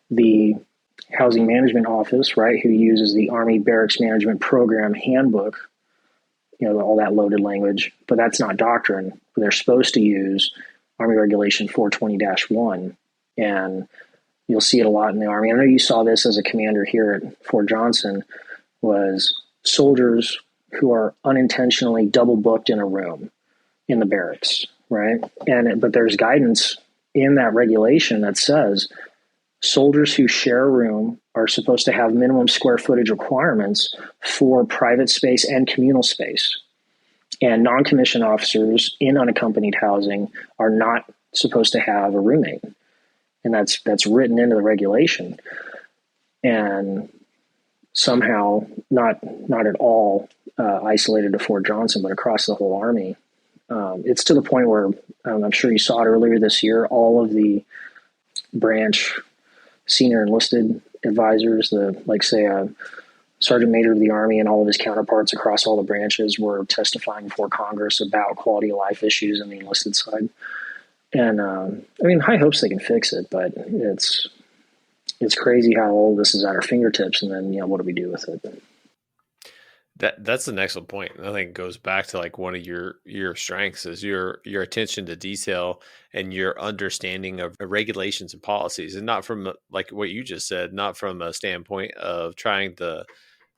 the Housing Management Office, right, who uses the Army Barracks Management Program handbook, all that loaded language, but that's not doctrine. They're supposed to use Army Regulation 420-1, and you'll see it a lot in the Army. I know you saw this as a commander here at Fort Johnson, was soldiers who are unintentionally double booked in a room in the barracks, right? But there's guidance in that regulation that says soldiers who share a room are supposed to have minimum square footage requirements for private space and communal space. And non-commissioned officers in unaccompanied housing are not supposed to have a roommate. And that's written into the regulation. And somehow, not at all isolated to Fort Johnson, but across the whole Army, it's to the point where, I'm sure you saw it earlier this year, all of the branch senior enlisted advisors, Sergeant Major of the Army and all of his counterparts across all the branches, were testifying before Congress about quality of life issues on the enlisted side. And high hopes they can fix it, but it's crazy how all this is at our fingertips. And then, what do we do with it? That's an excellent point. I think it goes back to like one of your strengths is your attention to detail and your understanding of regulations and policies, and not from, like what you just said, not from a standpoint of trying to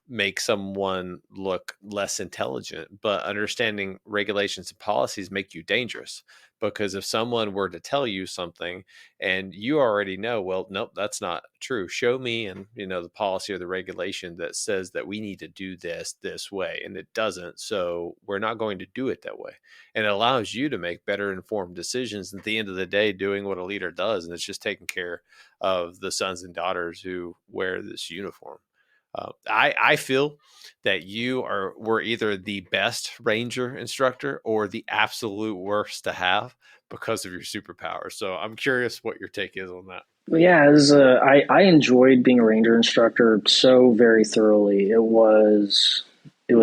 make someone look less intelligent, but understanding regulations and policies make you dangerous. Because if someone were to tell you something and you already know, well, nope, that's not true. Show me, and the policy or the regulation that says that we need to do this way, and it doesn't. So we're not going to do it that way. And it allows you to make better informed decisions. At the end of the day, doing what a leader does, and it's just taking care of the sons and daughters who wear this uniform. I feel that were either the best Ranger instructor or the absolute worst to have because of your superpower. So I'm curious what your take is on that. Yeah, I enjoyed being a Ranger instructor so very thoroughly. It was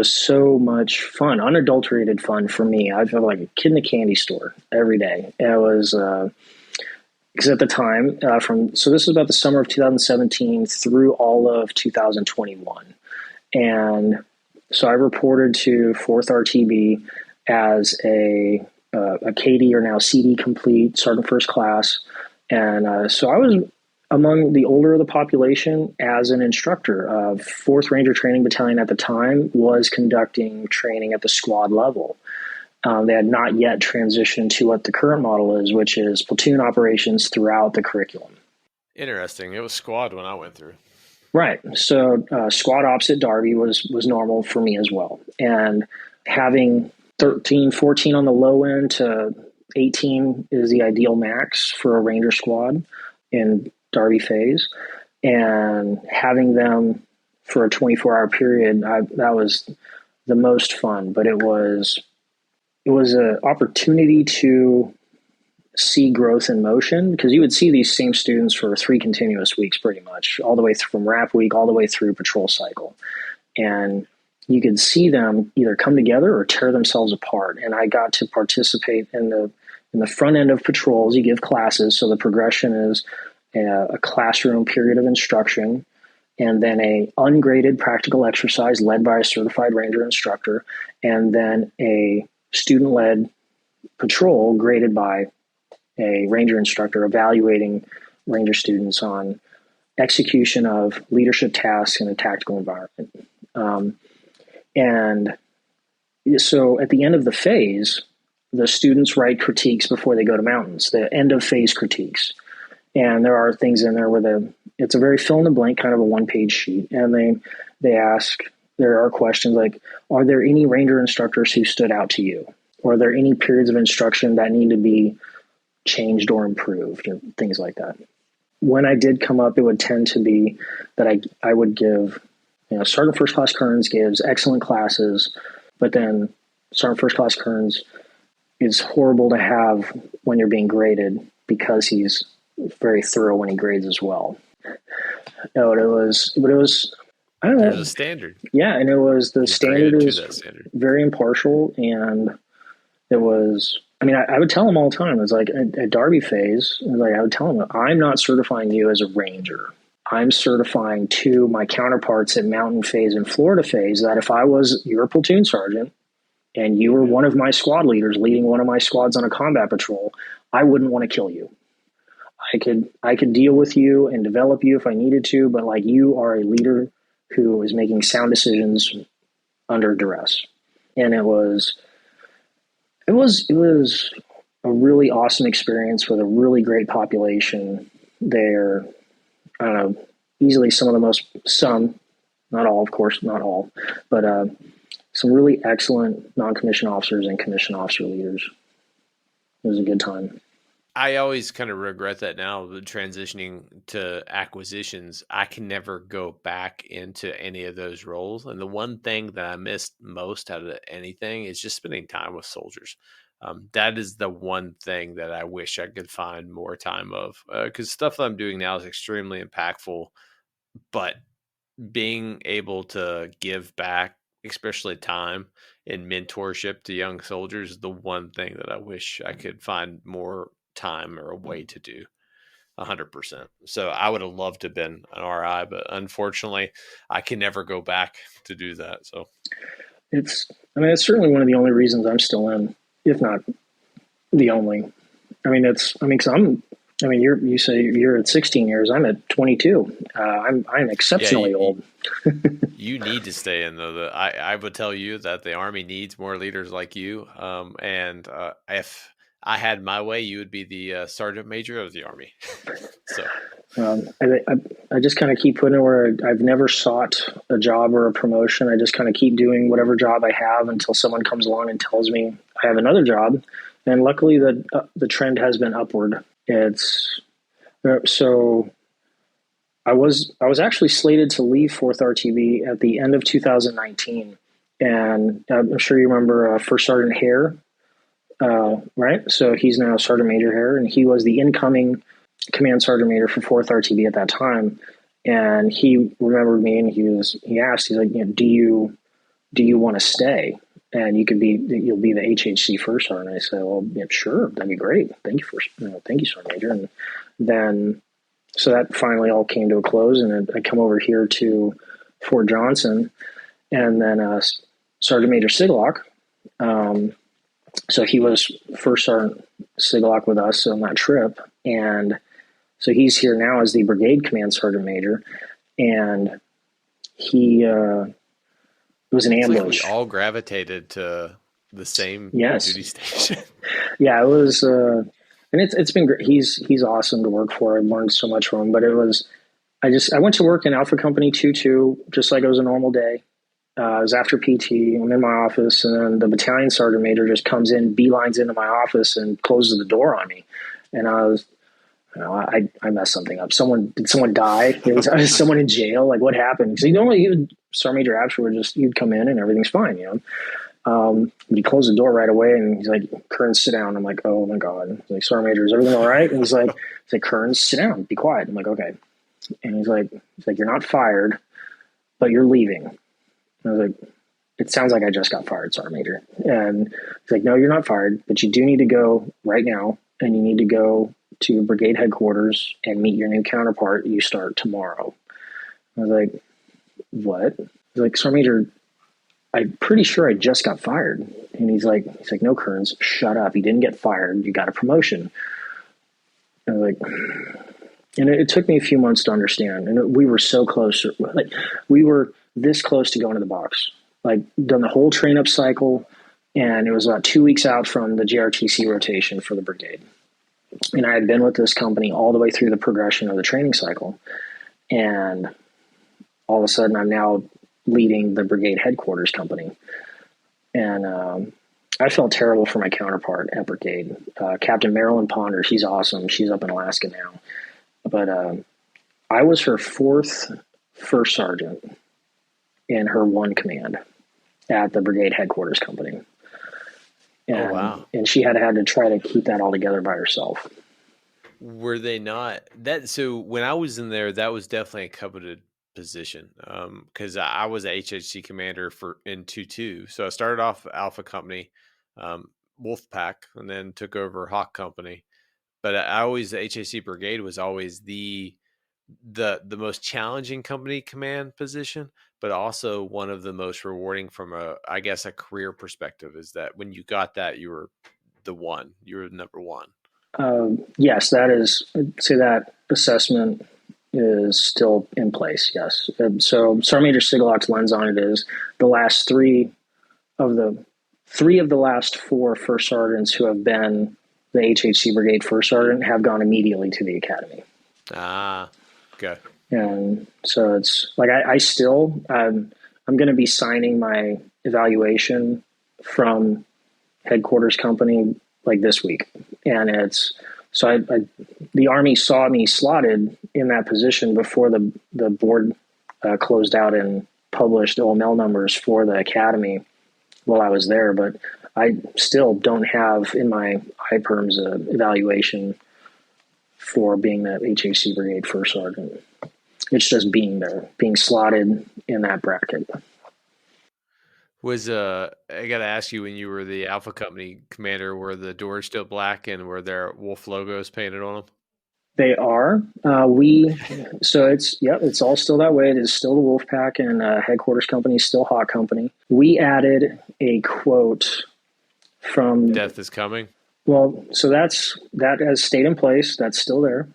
so much fun, unadulterated fun for me. I felt like a kid in a candy store every day. It was because at the time, so this was about the summer of 2017 through all of 2021. And so I reported to 4th RTB as a KD, or now CD complete, Sergeant First Class. And so I was among the older of the population as an instructor. 4th Ranger Training Battalion at the time was conducting training at the squad level. They had not yet transitioned to what the current model is, which is platoon operations throughout the curriculum. Interesting. It was squad when I went through. Right. So squad ops at Darby was normal for me as well. And having 13, 14 on the low end to 18 is the ideal max for a Ranger squad in Darby phase. And having them for a 24-hour period, that was the most fun. But it was an opportunity to see growth in motion, because you would see these same students for 3 continuous weeks, pretty much, all the way from RAP week, all the way through patrol cycle. And you could see them either come together or tear themselves apart. And I got to participate in the front end of patrols. You give classes. So the progression is a classroom period of instruction. and then a ungraded practical exercise led by a certified ranger instructor, and then a student-led patrol graded by a ranger instructor evaluating ranger students on execution of leadership tasks in a tactical environment. And so at the end of the phase, the students write critiques before they go to mountains, the end of phase critiques. And there are things in there where it's a very fill in the blank kind of a one-page sheet. And they ask, there are questions like, are there any ranger instructors who stood out to you? Or are there any periods of instruction that need to be changed or improved, or things like that? When I did come up, it would tend to be that I would give, Sergeant First Class Kearns gives excellent classes, but then Sergeant First Class Kearns is horrible to have when you're being graded because he's very thorough when he grades as well. But it was, I don't know. There's a standard. Yeah, and the standard is standard. Very impartial, and it was, I would tell him all the time, it's like at Darby phase, I would tell him, I'm not certifying you as a ranger. I'm certifying to my counterparts at mountain phase and Florida phase that if I was your platoon sergeant and you were one of my squad leaders leading one of my squads on a combat patrol, I wouldn't want to kill you. I could deal with you and develop you if I needed to, but like, you are a leader who is making sound decisions under duress. And it was a really awesome experience with a really great population there. I don't know, easily not all, of course, not all, but some really excellent non-commissioned officers and commissioned officer leaders. It was a good time. I always kind of regret that now, transitioning to acquisitions. I can never go back into any of those roles. And the one thing that I missed most out of anything is just spending time with soldiers. That is the one thing that I wish I could find more time of, because stuff that I'm doing now is extremely impactful, but being able to give back, especially time and mentorship to young soldiers, is the one thing that I wish I could find more time or a way to do 100%. So I would have loved to have been an RI, but unfortunately I can never go back to do that. So it's certainly one of the only reasons I'm still in, if not the only. You say you're at 16 years. I'm at 22. I'm exceptionally old. You need to stay in though. I would tell you that the Army needs more leaders like you. If I had my way, you would be the sergeant major of the Army. So I just kind of keep putting it where I've never sought a job or a promotion. I just kind of keep doing whatever job I have until someone comes along and tells me I have another job. And luckily the trend has been upward. So I was actually slated to leave 4th RTB at the end of 2019. And I'm sure you remember First Sergeant Hare, right? So he's now Sergeant Major Hare, and he was the incoming command sergeant major for 4th RTB at that time. And he remembered me, and he asked, he's like, do you want to stay? And you'll be the HHC first sergeant. And I said, well, yeah, sure, that'd be great. Thank you, Sergeant Major. And then, so that finally all came to a close, and I come over here to Fort Johnson, and then Sergeant Major Siglock. So he was first Sergeant Siglock with us on that trip, and so he's here now as the brigade command sergeant major, and he. It was an ambush. Like we all gravitated to the same duty station. Yeah, it was, and it's been great. He's awesome to work for. I learned so much from him. But it was, I went to work in Alpha Company 2-2, just like it was a normal day. It was after PT. I'm in my office, and then the battalion sergeant major just comes in, beelines into my office, and closes the door on me. And I was, I messed something up. Did someone die? Was someone in jail? Like, what happened? Because he would, Sergeant Major Absher would you'd come in and everything's fine, But he closed the door right away, and he's like, Kearns, sit down. I'm like, oh my God. He's like, Sergeant Major, is everything all right? And he's like, Kearns, sit down, be quiet. I'm like, okay. And he's like, you're not fired, but you're leaving. And I was like, it sounds like I just got fired, Sergeant Major. And he's like, no, you're not fired, but you do need to go right now, and you need to go to brigade headquarters and meet your new counterpart. You start tomorrow. I was like, what? He's like, Sergeant Major, I'm pretty sure I just got fired. And he's like, no, Kearns, shut up. You didn't get fired. You got a promotion. And I was like, and it took me a few months to understand. And we were so close. Like, we were this close to going to the box. Like, done the whole train up cycle. And it was about 2 weeks out from the JRTC rotation for the brigade. And I had been with this company all the way through the progression of the training cycle. And all of a sudden, I'm now leading the brigade headquarters company. And I felt terrible for my counterpart at brigade, Captain Marilyn Ponder. She's awesome. She's up in Alaska now. But I was her fourth first sergeant in her one command at the brigade headquarters company. And, oh, wow. And she had to try to keep that all together by herself. Were they not that? So when I was in there, that was definitely a coveted position, because I was a HHC commander in 2-2. So I started off Alpha Company, Wolf Pack, and then took over Hawk Company. But the HHC Brigade was always the most challenging company command position, but also one of the most rewarding from a career perspective. Is that when you got that, you were number one. Yes, that is. I'd say that assessment is still in place. Yes. So Sergeant Major Sigelak's lens on it is the last three of the last four first sergeants who have been the HHC Brigade first sergeant have gone immediately to the academy. Ah, okay. And so it's like I'm going to be signing my evaluation from headquarters company like this week, and it's so the Army saw me slotted in that position before the board closed out and published OML numbers for the academy while I was there, but I still don't have in my IPERMS evaluation for being that HHC Brigade first sergeant. It's just being there, being slotted in that bracket. I got to ask you, when you were the Alpha Company commander, were the doors still black and were there wolf logos painted on them? They are. So it's all still that way. It is still the Wolf Pack, and headquarters company is still Hawk Company. We added a quote from Death is Coming. Well, so that has stayed in place. That's still there.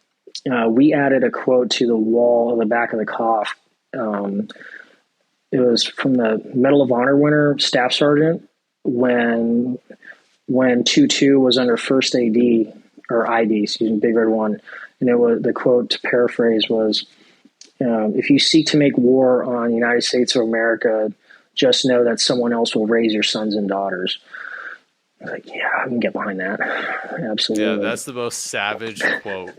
We added a quote to the wall on the back of the coff. It was from the Medal of Honor winner, Staff Sergeant, when 2-2 was under First AD or ID, Big Red 1. And it was, the quote, to paraphrase, was, if you seek to make war on the United States of America, just know that someone else will raise your sons and daughters. I was like, yeah, I can get behind that. Absolutely. Yeah, that's the most savage quote.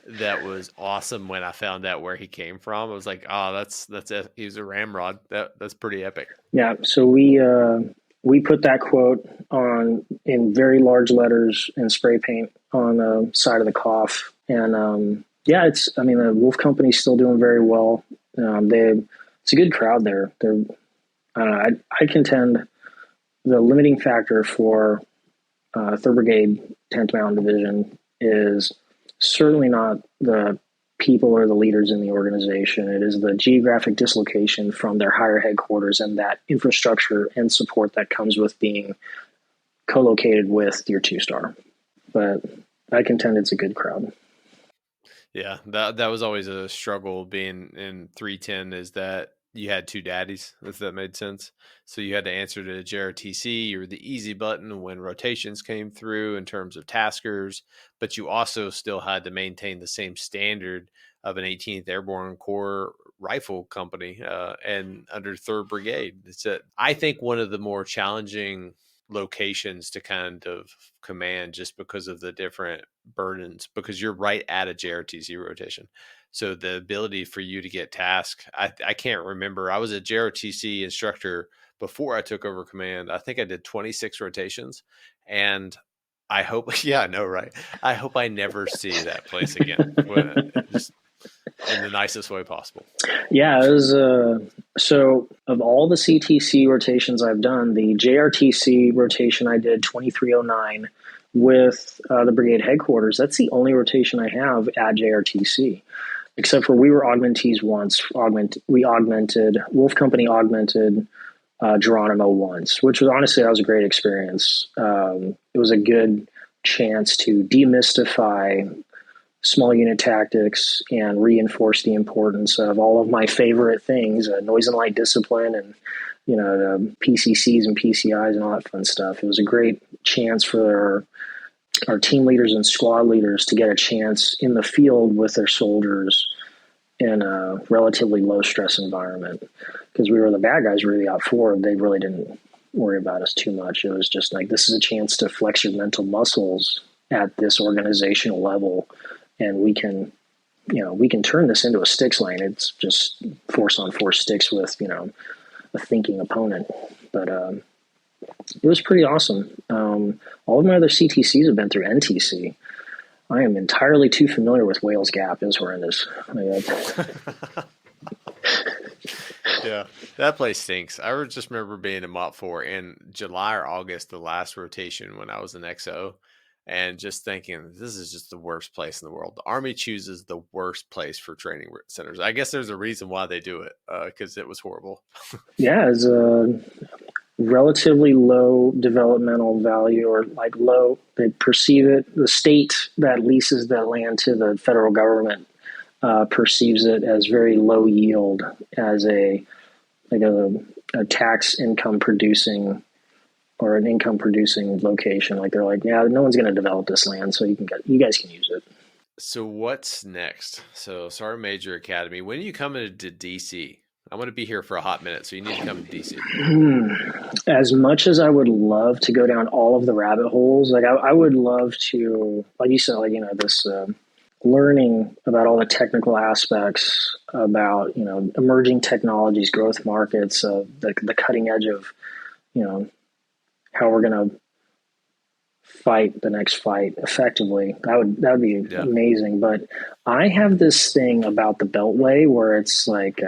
That was awesome when I found out where he came from. I was like, oh, that's it. He was a ramrod. That's pretty epic. Yeah. So we put that quote on in very large letters and spray paint on the side of the coff. And the Wolf Company's still doing very well. It's a good crowd there. I contend the limiting factor for 3rd Brigade, 10th Mountain Division is certainly not the people or the leaders in the organization. It is the geographic dislocation from their higher headquarters and that infrastructure and support that comes with being co-located with your 2-star. But I contend it's a good crowd. Yeah, that was always a struggle being in 310, is that you had two daddies, if that made sense. So you had to answer to JRTC. You were the easy button when rotations came through in terms of taskers, but you also still had to maintain the same standard of an 18th Airborne Corps rifle company and under 3rd Brigade. I think one of the more challenging locations to kind of command, just because of the different burdens, because you're right at a JRTC rotation. So the ability for you to get tasked, I can't remember. I was a JRTC instructor before I took over command. I think I did 26 rotations, and I hope, yeah, I know, right? I hope I never see that place again, just in the nicest way possible. Yeah, it was, so of all the CTC rotations I've done, the JRTC rotation I did 2309 with the brigade headquarters. That's the only rotation I have at JRTC. except for we were augmentees once. We augmented, Wolf Company augmented Geronimo once, which was honestly, that was a great experience. It was a good chance to demystify small unit tactics and reinforce the importance of all of my favorite things, noise and light discipline, and the PCCs and PCIs and all that fun stuff. It was a great chance for our team leaders and squad leaders to get a chance in the field with their soldiers in a relatively low stress environment, because we were the bad guys really out forward. They really didn't worry about us too much. It was just like, this is a chance to flex your mental muscles at this organizational level, and we can turn this into a sticks lane. It's just force on force sticks with a thinking opponent. But it was pretty awesome. All of my other CTCs have been through NTC. I am entirely too familiar with Wales Gap. It was horrendous. Yeah, that place stinks. I just remember being in Mop 4 in July or August, the last rotation when I was in XO, and just thinking, this is just the worst place in the world. The Army chooses the worst place for training centers. I guess there's a reason why they do it, because it was horrible. Yeah, it's a relatively low developmental value, or like low, they perceive it. The state that leases that land to the federal government perceives it as very low yield, as a tax income producing or an income producing location. Like they're like, yeah, no one's going to develop this land, so you guys can use it. So what's next? So Sergeant Major Academy. When are you coming to DC? I want to be here for a hot minute, so you need to come to DC. As much as I would love to go down all of the rabbit holes, like I would love to, like you said, this learning about all the technical aspects about emerging technologies, growth markets, the cutting edge of how we're going to fight the next fight effectively. That would be amazing. But I have this thing about the Beltway where it's like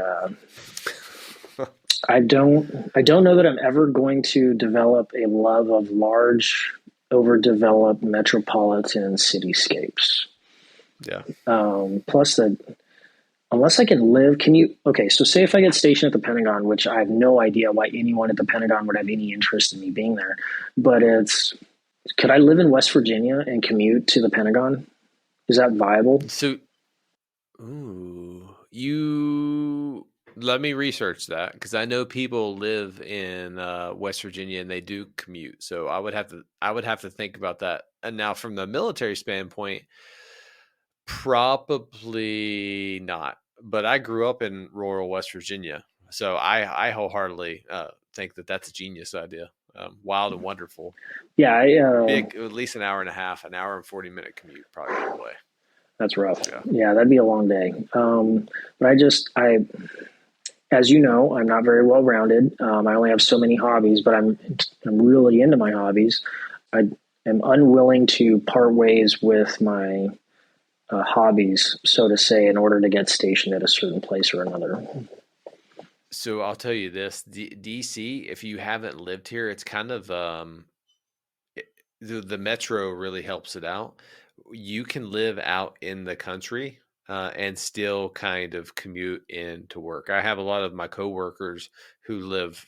I don't know that I'm ever going to develop a love of large, overdeveloped metropolitan cityscapes. Yeah. Plus that, unless I can live, so say if I get stationed at the Pentagon, which I have no idea why anyone at the Pentagon would have any interest in me being there, but could I live in West Virginia and commute to the Pentagon? Is that viable? So, let me research that, because I know people live in West Virginia and they do commute. So I would have to think about that. And now from the military standpoint, probably not. But I grew up in rural West Virginia, so I wholeheartedly think that that's a genius idea. Wild and wonderful. Yeah, at least an hour and 40-minute commute probably all the way. That's rough. Yeah, that'd be a long day. But as you know, I'm not very well rounded. I only have so many hobbies, but I'm really into my hobbies. I am unwilling to part ways with my hobbies, so to say, in order to get stationed at a certain place or another. So I'll tell you this, DC, if you haven't lived here, it's kind of the metro really helps it out. You can live out in the country and still kind of commute in to work. I have a lot of my coworkers who live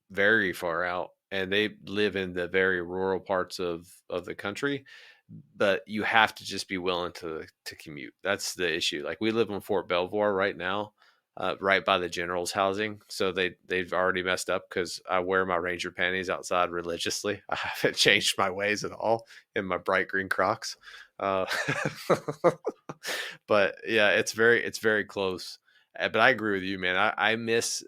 very far out, and they live in the very rural parts of the country, but you have to just be willing to commute. That's the issue. Like we live in Fort Belvoir right now, right by the general's housing. So they've already messed up because I wear my Ranger panties outside religiously. I haven't changed my ways at all in my bright green Crocs. But yeah, it's very close. But I agree with you, man. I miss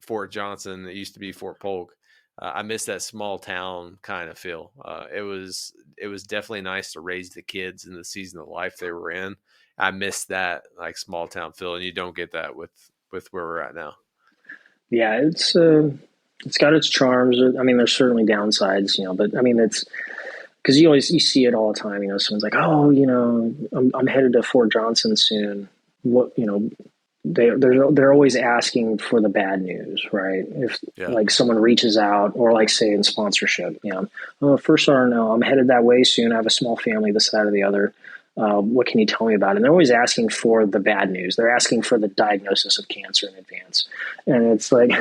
Fort Johnson. It used to be Fort Polk. I miss that small town kind of feel. It was definitely nice to raise the kids in the season of life they were in. I miss that like small town feel, and you don't get that with where we're at now. Yeah, it's got its charms. I mean, there's certainly downsides, but I mean, it's because you see it all the time. Someone's like, oh, I'm headed to Fort Johnson soon. What, they're always asking for the bad news, right? If like someone reaches out, or like say in sponsorship, first sergeant, no, I'm headed that way soon. I have a small family, this, that, or the other. What can you tell me about it? And they're always asking for the bad news. They're asking for the diagnosis of cancer in advance. And it's like,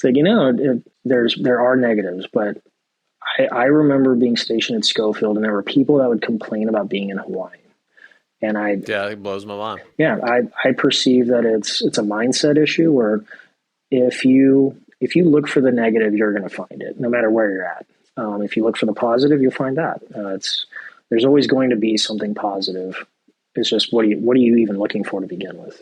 there are negatives, but I remember being stationed at Schofield, and there were people that would complain about being in Hawaii. And it blows my mind. Yeah, I perceive that it's a mindset issue where if you look for the negative, you're going to find it, no matter where you're at. If you look for the positive, you'll find that. There's always going to be something positive. It's just what are you even looking for to begin with?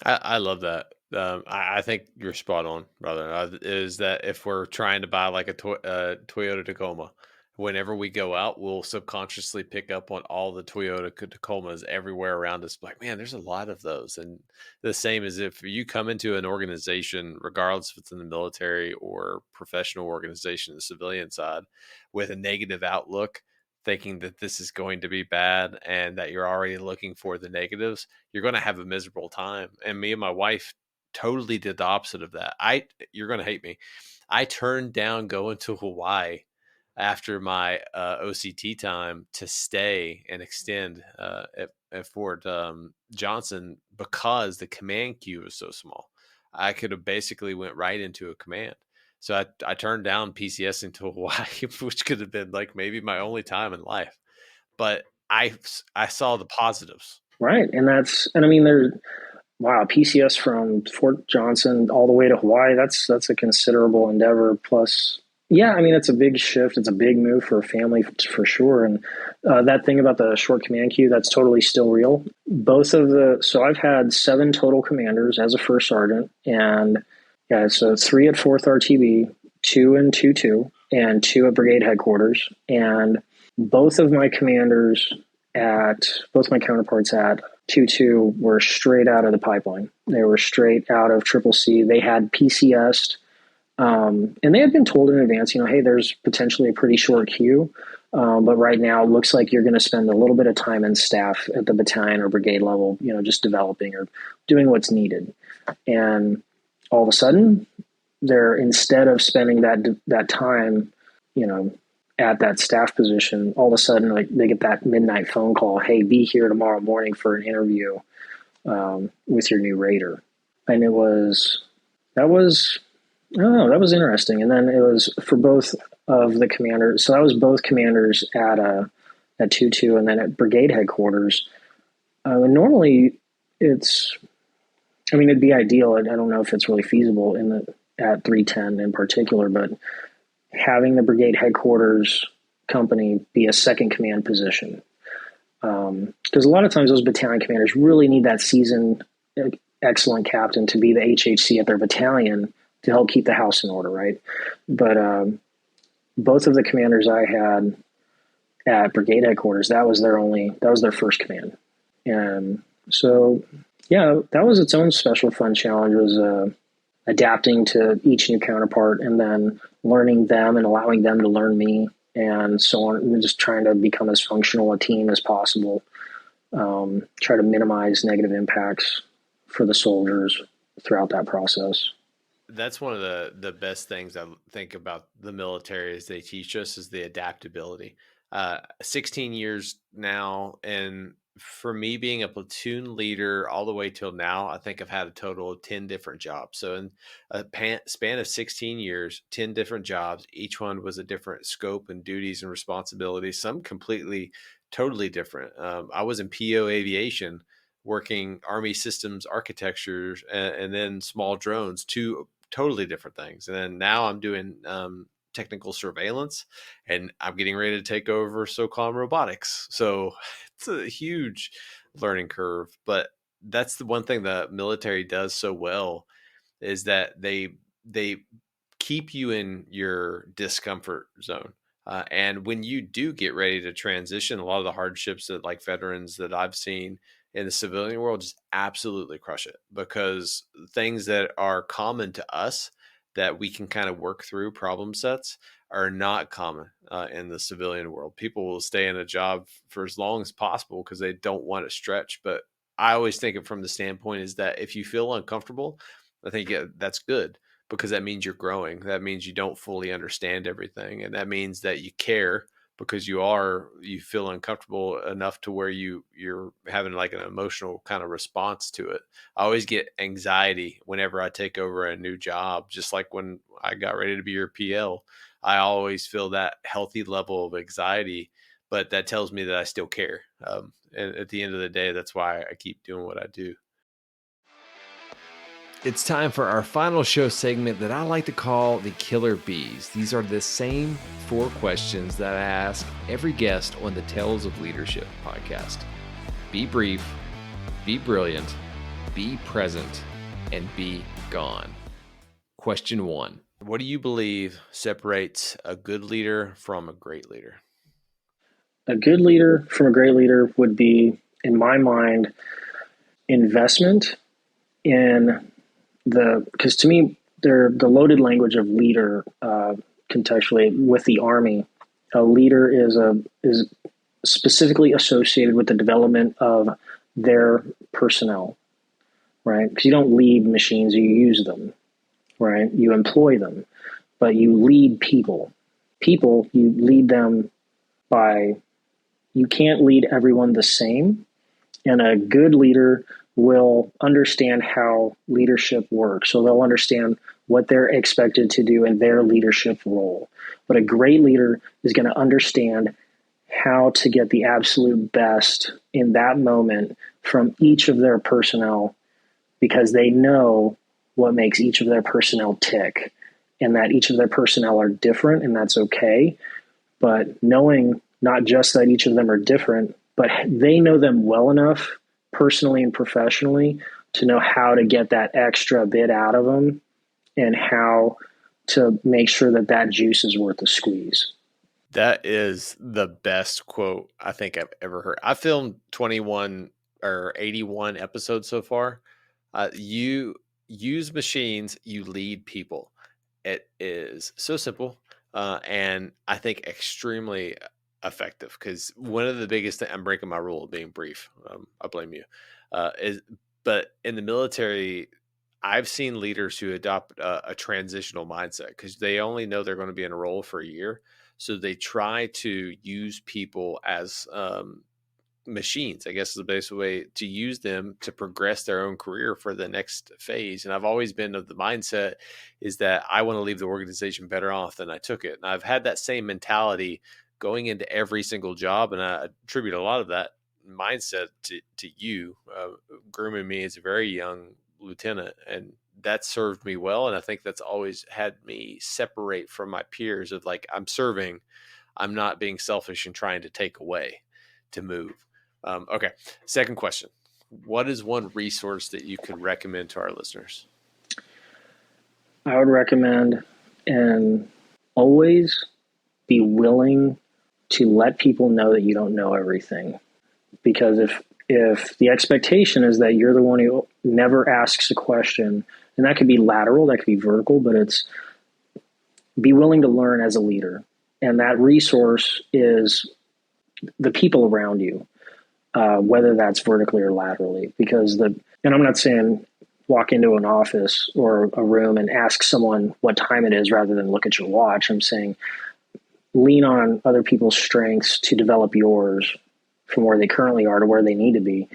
I love that. I think you're spot on, brother. Is that if we're trying to buy like a Toyota Tacoma, whenever we go out, we'll subconsciously pick up on all the Toyota Tacomas everywhere around us. Like, man, there's a lot of those. And the same as if you come into an organization, regardless if it's in the military or professional organization, the civilian side, with a negative outlook, thinking that this is going to be bad and that you're already looking for the negatives, you're going to have a miserable time. And me and my wife totally did the opposite of that. You're going to hate me. I turned down going to Hawaii after my OCT time to stay and extend at Fort Johnson because the command queue was so small. I could have basically went right into a command. So I turned down PCS into Hawaii, which could have been like maybe my only time in life. But I saw the positives. Right. And I mean, wow, PCS from Fort Johnson all the way to Hawaii, that's a considerable endeavor. Plus, yeah, I mean, it's a big shift. It's a big move for a family for sure. And that thing about the short command queue, that's totally still real. So I've had 7 total commanders as a first sergeant, and yeah, so 3 at 4th RTB, 2 in 2-2, and 2 at brigade headquarters. And both my counterparts at 2-2 were straight out of the pipeline. They were straight out of Triple C. They had PCS'd, and they had been told in advance, hey, there's potentially a pretty short queue. But right now it looks like you're going to spend a little bit of time in staff at the battalion or brigade level, just developing or doing what's needed. And all of a sudden, instead of spending that time, at that staff position, all of a sudden, like, they get that midnight phone call, "Hey, be here tomorrow morning for an interview with your new raider." And that was interesting. And then it was for both of the commanders. So that was both commanders at 2-2, and then at brigade headquarters. And normally, it'd be ideal. I don't know if it's really feasible at 310 in particular, but having the brigade headquarters company be a second command position. Because a lot of times those battalion commanders really need that seasoned, excellent captain to be the HHC at their battalion to help keep the house in order, right? But both of the commanders I had at brigade headquarters, that was their first command. And so, yeah, that was its own special fun challenge, was adapting to each new counterpart and then learning them and allowing them to learn me and so on, and just trying to become as functional a team as possible. Try to minimize negative impacts for the soldiers throughout that process. That's one of the best things I think about the military is they teach us is the adaptability. 16 years now, and for me being a platoon leader all the way till now, I think I've had a total of 10 different jobs. So in a span of 16 years, 10 different jobs, each one was a different scope and duties and responsibilities, some completely, totally different. I was in PO aviation working Army systems architectures and then small drones, 2 totally different things. And then now I'm doing technical surveillance, and I'm getting ready to take over SOCOM robotics. So it's a huge learning curve, but that's the one thing the military does so well is that they keep you in your discomfort zone. And when you do get ready to transition, a lot of the hardships that like veterans that I've seen in the civilian world just absolutely crush it, because things that are common to us that we can kind of work through problem sets are not common in the civilian world. People will stay in a job for as long as possible because they don't want to stretch. But I always think it from the standpoint is that if you feel uncomfortable, I think that's good, because that means you're growing. That means you don't fully understand everything. And that means that you care, because you feel uncomfortable enough to where you're having like an emotional kind of response to it. I always get anxiety whenever I take over a new job, just like when I got ready to be your PL. I always feel that healthy level of anxiety, but that tells me that I still care. And at the end of the day, that's why I keep doing what I do. It's time for our final show segment that I like to call the Killer Bees. These are the same 4 questions that I ask every guest on the Tales of Leadership podcast. Be brief, be brilliant, be present, and be gone. Question 1. What do you believe separates a good leader from a great leader? A good leader from a great leader would be, in my mind, investment in because to me, they're the loaded language of leader, contextually with the Army. A leader is specifically associated with the development of their personnel, right? Because you don't lead machines, you use them, right? You employ them, but you lead people. People, you lead them you can't lead everyone the same. And a good leader will understand how leadership works. So they'll understand what they're expected to do in their leadership role. But a great leader is going to understand how to get the absolute best in that moment from each of their personnel, because they know what makes each of their personnel tick, and that each of their personnel are different, and that's okay. But knowing not just that each of them are different, but they know them well enough personally and professionally to know how to get that extra bit out of them and how to make sure that juice is worth the squeeze. That is the best quote I think I've ever heard. I filmed 21 or 81 episodes so far. You use machines, you lead people. It is so simple, and I think extremely effective, because one of the biggest things, I'm breaking my rule of being brief, I blame you, but in the military, I've seen leaders who adopt a transitional mindset because they only know they're going to be in a role for a year. So they try to use people as machines, I guess is the best way to use them to progress their own career for the next phase. And I've always been of the mindset is that I want to leave the organization better off than I took it. And I've had that same mentality going into every single job. And I attribute a lot of that mindset to you grooming me as a very young lieutenant. And that served me well. And I think that's always had me separate from my peers of like, I'm serving, I'm not being selfish and trying to take away to move. Okay. Second question. What is one resource that you could recommend to our listeners? I would recommend and always be willing to let people know that you don't know everything. Because if the expectation is that you're the one who never asks a question, and that could be lateral, that could be vertical, but it's be willing to learn as a leader. And that resource is the people around you, whether that's vertically or laterally. And I'm not saying walk into an office or a room and ask someone what time it is rather than look at your watch. I'm saying lean on other people's strengths to develop yours from where they currently are to where they need to be,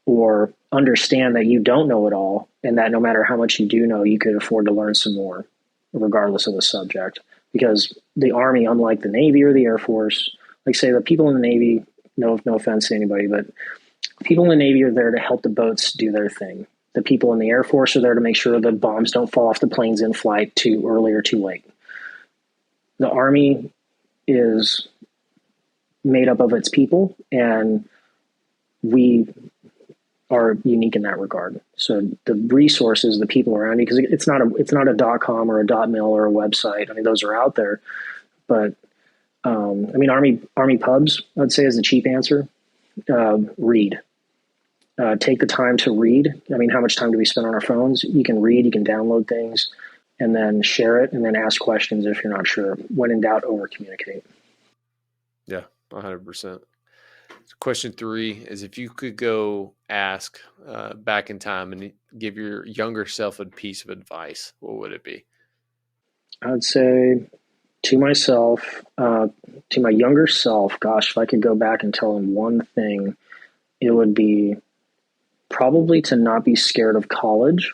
or understand that you don't know it all and that no matter how much you do know, you could afford to learn some more regardless of the subject. Because the Army, unlike the Navy or the Air Force, like say the people in the Navy, no offense to anybody, but people in the Navy are there to help the boats do their thing. The people in the Air Force are there to make sure the bombs don't fall off the planes in flight too early or too late. The Army is made up of its people, and we are unique in that regard. So the resources, the people around you, because it's not a .com or a .mil or a website. I mean, those are out there, but Army pubs, I'd say, is the cheap answer. Read. Take the time to read. I mean, how much time do we spend on our phones? You can read, you can download things, and then share it, and then ask questions if you're not sure. When in doubt, over communicate. Yeah, 100%. Question 3 is, if you could go ask back in time and give your younger self a piece of advice, what would it be? I would say to myself, to my younger self, gosh, if I could go back and tell him one thing, it would be probably to not be scared of college,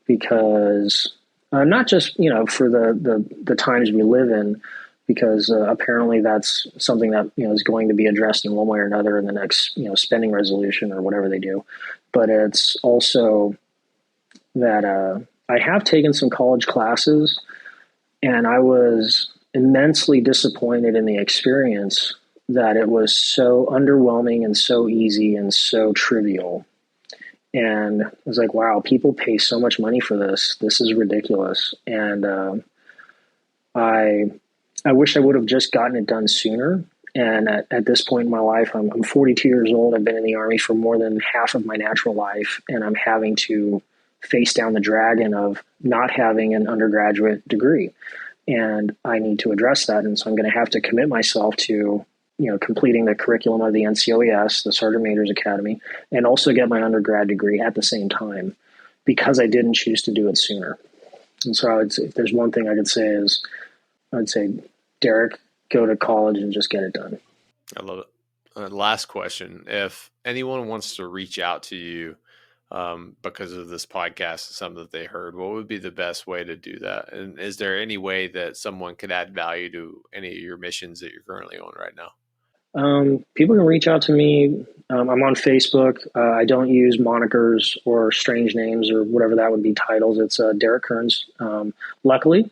because not just, for the times we live in, because apparently that's something that, is going to be addressed in one way or another in the next, spending resolution or whatever they do. But it's also that I have taken some college classes, and I was immensely disappointed in the experience, that it was so underwhelming and so easy and so trivial. And I was like, wow, people pay so much money for this. This is ridiculous. And I wish I would have just gotten it done sooner. And at this point in my life, I'm 42 years old. I've been in the Army for more than half of my natural life, and I'm having to face down the dragon of not having an undergraduate degree. And I need to address that. And so I'm going to have to commit myself to, completing the curriculum of the NCOES, the Sergeant Major's Academy, and also get my undergrad degree at the same time, because I didn't choose to do it sooner. And so I would say, if there's one thing I could say is, I'd say, Derik, go to college and just get it done. I love it. Last question. If anyone wants to reach out to you because of this podcast, something that they heard, what would be the best way to do that? And is there any way that someone could add value to any of your missions that you're currently on right now? People can reach out to me. I'm on Facebook. I don't use monikers or strange names or whatever that would be titles. It's Derik Kearns. Luckily,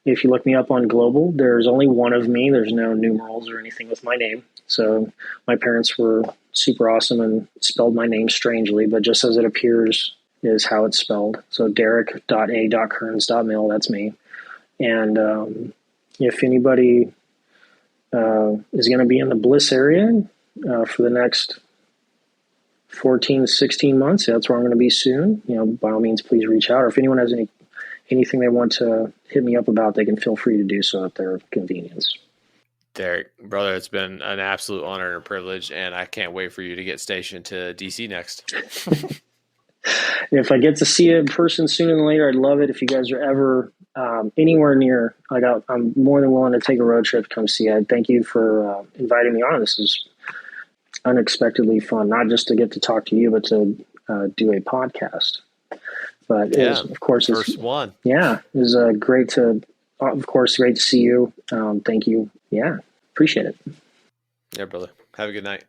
if you look me up on Global, there's only one of me. There's no numerals or anything with my name. So my parents were super awesome and spelled my name strangely, but just as it appears is how it's spelled. So Derik.a.kearns.mil, that's me. And if anybody is going to be in the Bliss area for the next 14 to 16 months, that's where I'm going to be soon. By all means, please reach out. Or if anyone has anything they want to hit me up about, they can feel free to do so at their convenience. Derik, brother, it's been an absolute honor and a privilege, and I can't wait for you to get stationed to DC next. If I get to see you in person sooner than later, I'd love it. If you guys are ever anywhere near, I'm more than willing to take a road trip to come see you. Thank you for inviting me on. This is unexpectedly fun, not just to get to talk to you, but to do a podcast. But yeah, it was, of course, first one. Yeah, it was great to see you. Thank you. Yeah, appreciate it. Yeah, brother. Have a good night.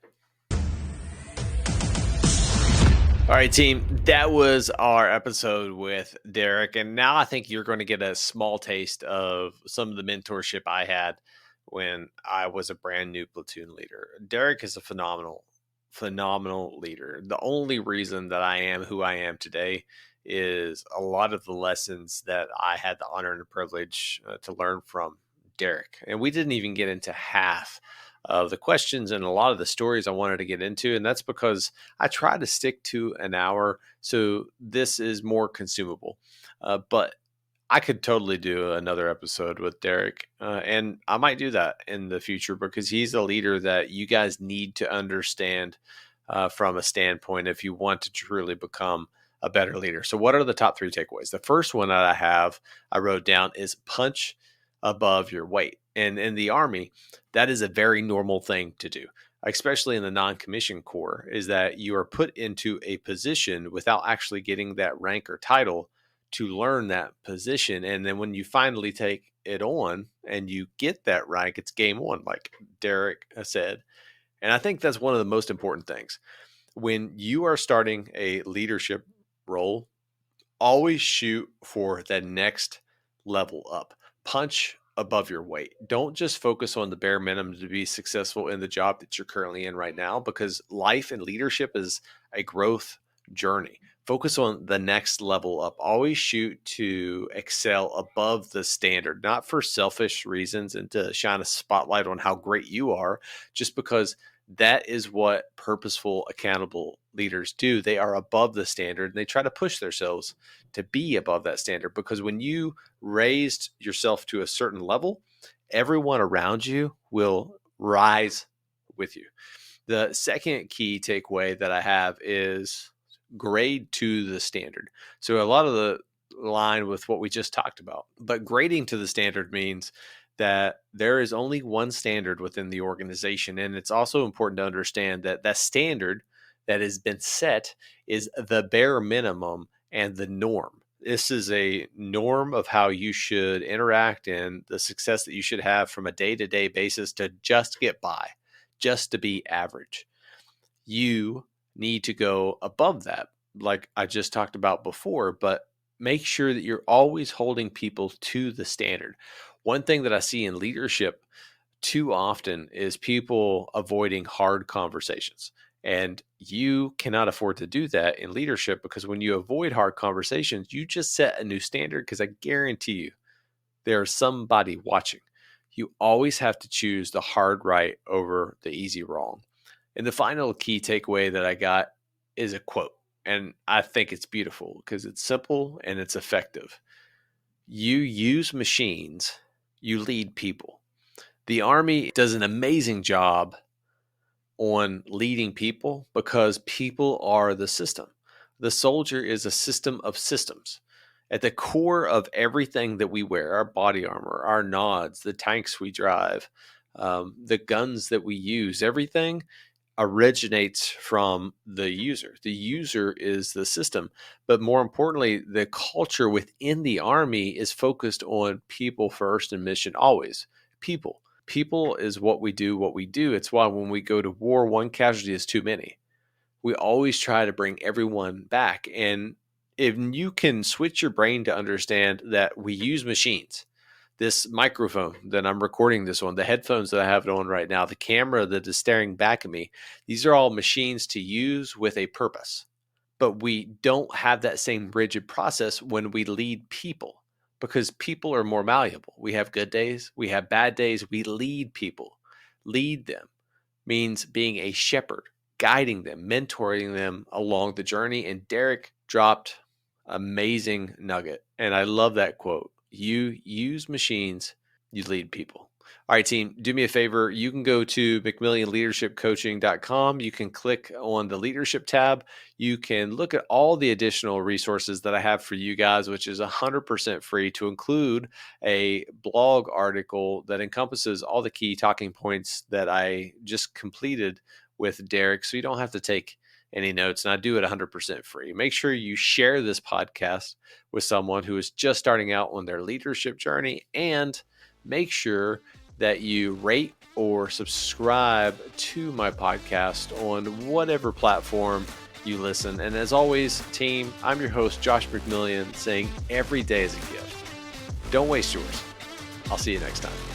All right, team, that was our episode with Derik. And now I think you're going to get a small taste of some of the mentorship I had when I was a brand new platoon leader. Derik is a phenomenal leader. The only reason that I am who I am today is a lot of the lessons that I had the honor and the privilege to learn from Derik. And we didn't even get into half of the questions and a lot of the stories I wanted to get into. And that's because I try to stick to an hour. So this is more consumable. But I could totally do another episode with Derik. And I might do that in the future because he's a leader that you guys need to understand from a standpoint if you want to truly become a better leader. So what are the top 3 takeaways? The first one that I wrote down is punch above your weight. And in the Army, that is a very normal thing to do, especially in the non-commissioned corps, is that you are put into a position without actually getting that rank or title to learn that position. And then when you finally take it on and you get that rank, it's game on, like Derik said. And I think that's one of the most important things. When you are starting a leadership role, always shoot for the next level up. Punch above your weight. Don't just focus on the bare minimum to be successful in the job that you're currently in right now, because life and leadership is a growth journey. Focus on the next level up. Always shoot to excel above the standard, not for selfish reasons and to shine a spotlight on how great you are, just because that is what purposeful, accountable leaders do. They are above the standard and they try to push themselves to be above that standard, because when you raised yourself to a certain level, everyone around you will rise with you. The second key takeaway that I have is grade to the standard. So a lot of line with what we just talked about. But grading to the standard means that there is only one standard within the organization. And it's also important to understand that that standard that has been set is the bare minimum and the norm. This is a norm of how you should interact and the success that you should have from a day-to-day basis to just get by, just to be average. You need to go above that, like I just talked about before, but make sure that you're always holding people to the standard. One thing that I see in leadership too often is people avoiding hard conversations. And you cannot afford to do that in leadership, because when you avoid hard conversations, you just set a new standard, because I guarantee you there's somebody watching. You always have to choose the hard right over the easy wrong. And the final key takeaway that I got is a quote. And I think it's beautiful because it's simple and it's effective. You use machines, you lead people. The Army does an amazing job on leading people because people are the system. The soldier is a system of systems. At the core of everything that we wear, our body armor, our nods, the tanks we drive, the guns that we use, everything originates from the user. The user is the system. But more importantly, the culture within the Army is focused on people first and mission always. People. People is what we do. It's why when we go to war, one casualty is too many. We always try to bring everyone back. And if you can switch your brain to understand that we use machines, this microphone that I'm recording this on, the headphones that I have it on right now, the camera that is staring back at me, these are all machines to use with a purpose. But we don't have that same rigid process when we lead people, because people are more malleable. We have good days, we have bad days, we lead people. Lead them means being a shepherd, guiding them, mentoring them along the journey. And Derik dropped amazing nugget. And I love that quote. You use machines, you lead people. All right, team, do me a favor. You can go to McMillionLeadershipCoaching.com. You can click on the leadership tab. You can look at all the additional resources that I have for you guys, which is 100% free, to include a blog article that encompasses all the key talking points that I just completed with Derik. So you don't have to take any notes, and I do it 100% free. Make sure you share this podcast with someone who is just starting out on their leadership journey, and make sure that you rate or subscribe to my podcast on whatever platform you listen. And as always, team, I'm your host, Josh McMillion, saying every day is a gift. Don't waste yours. I'll see you next time.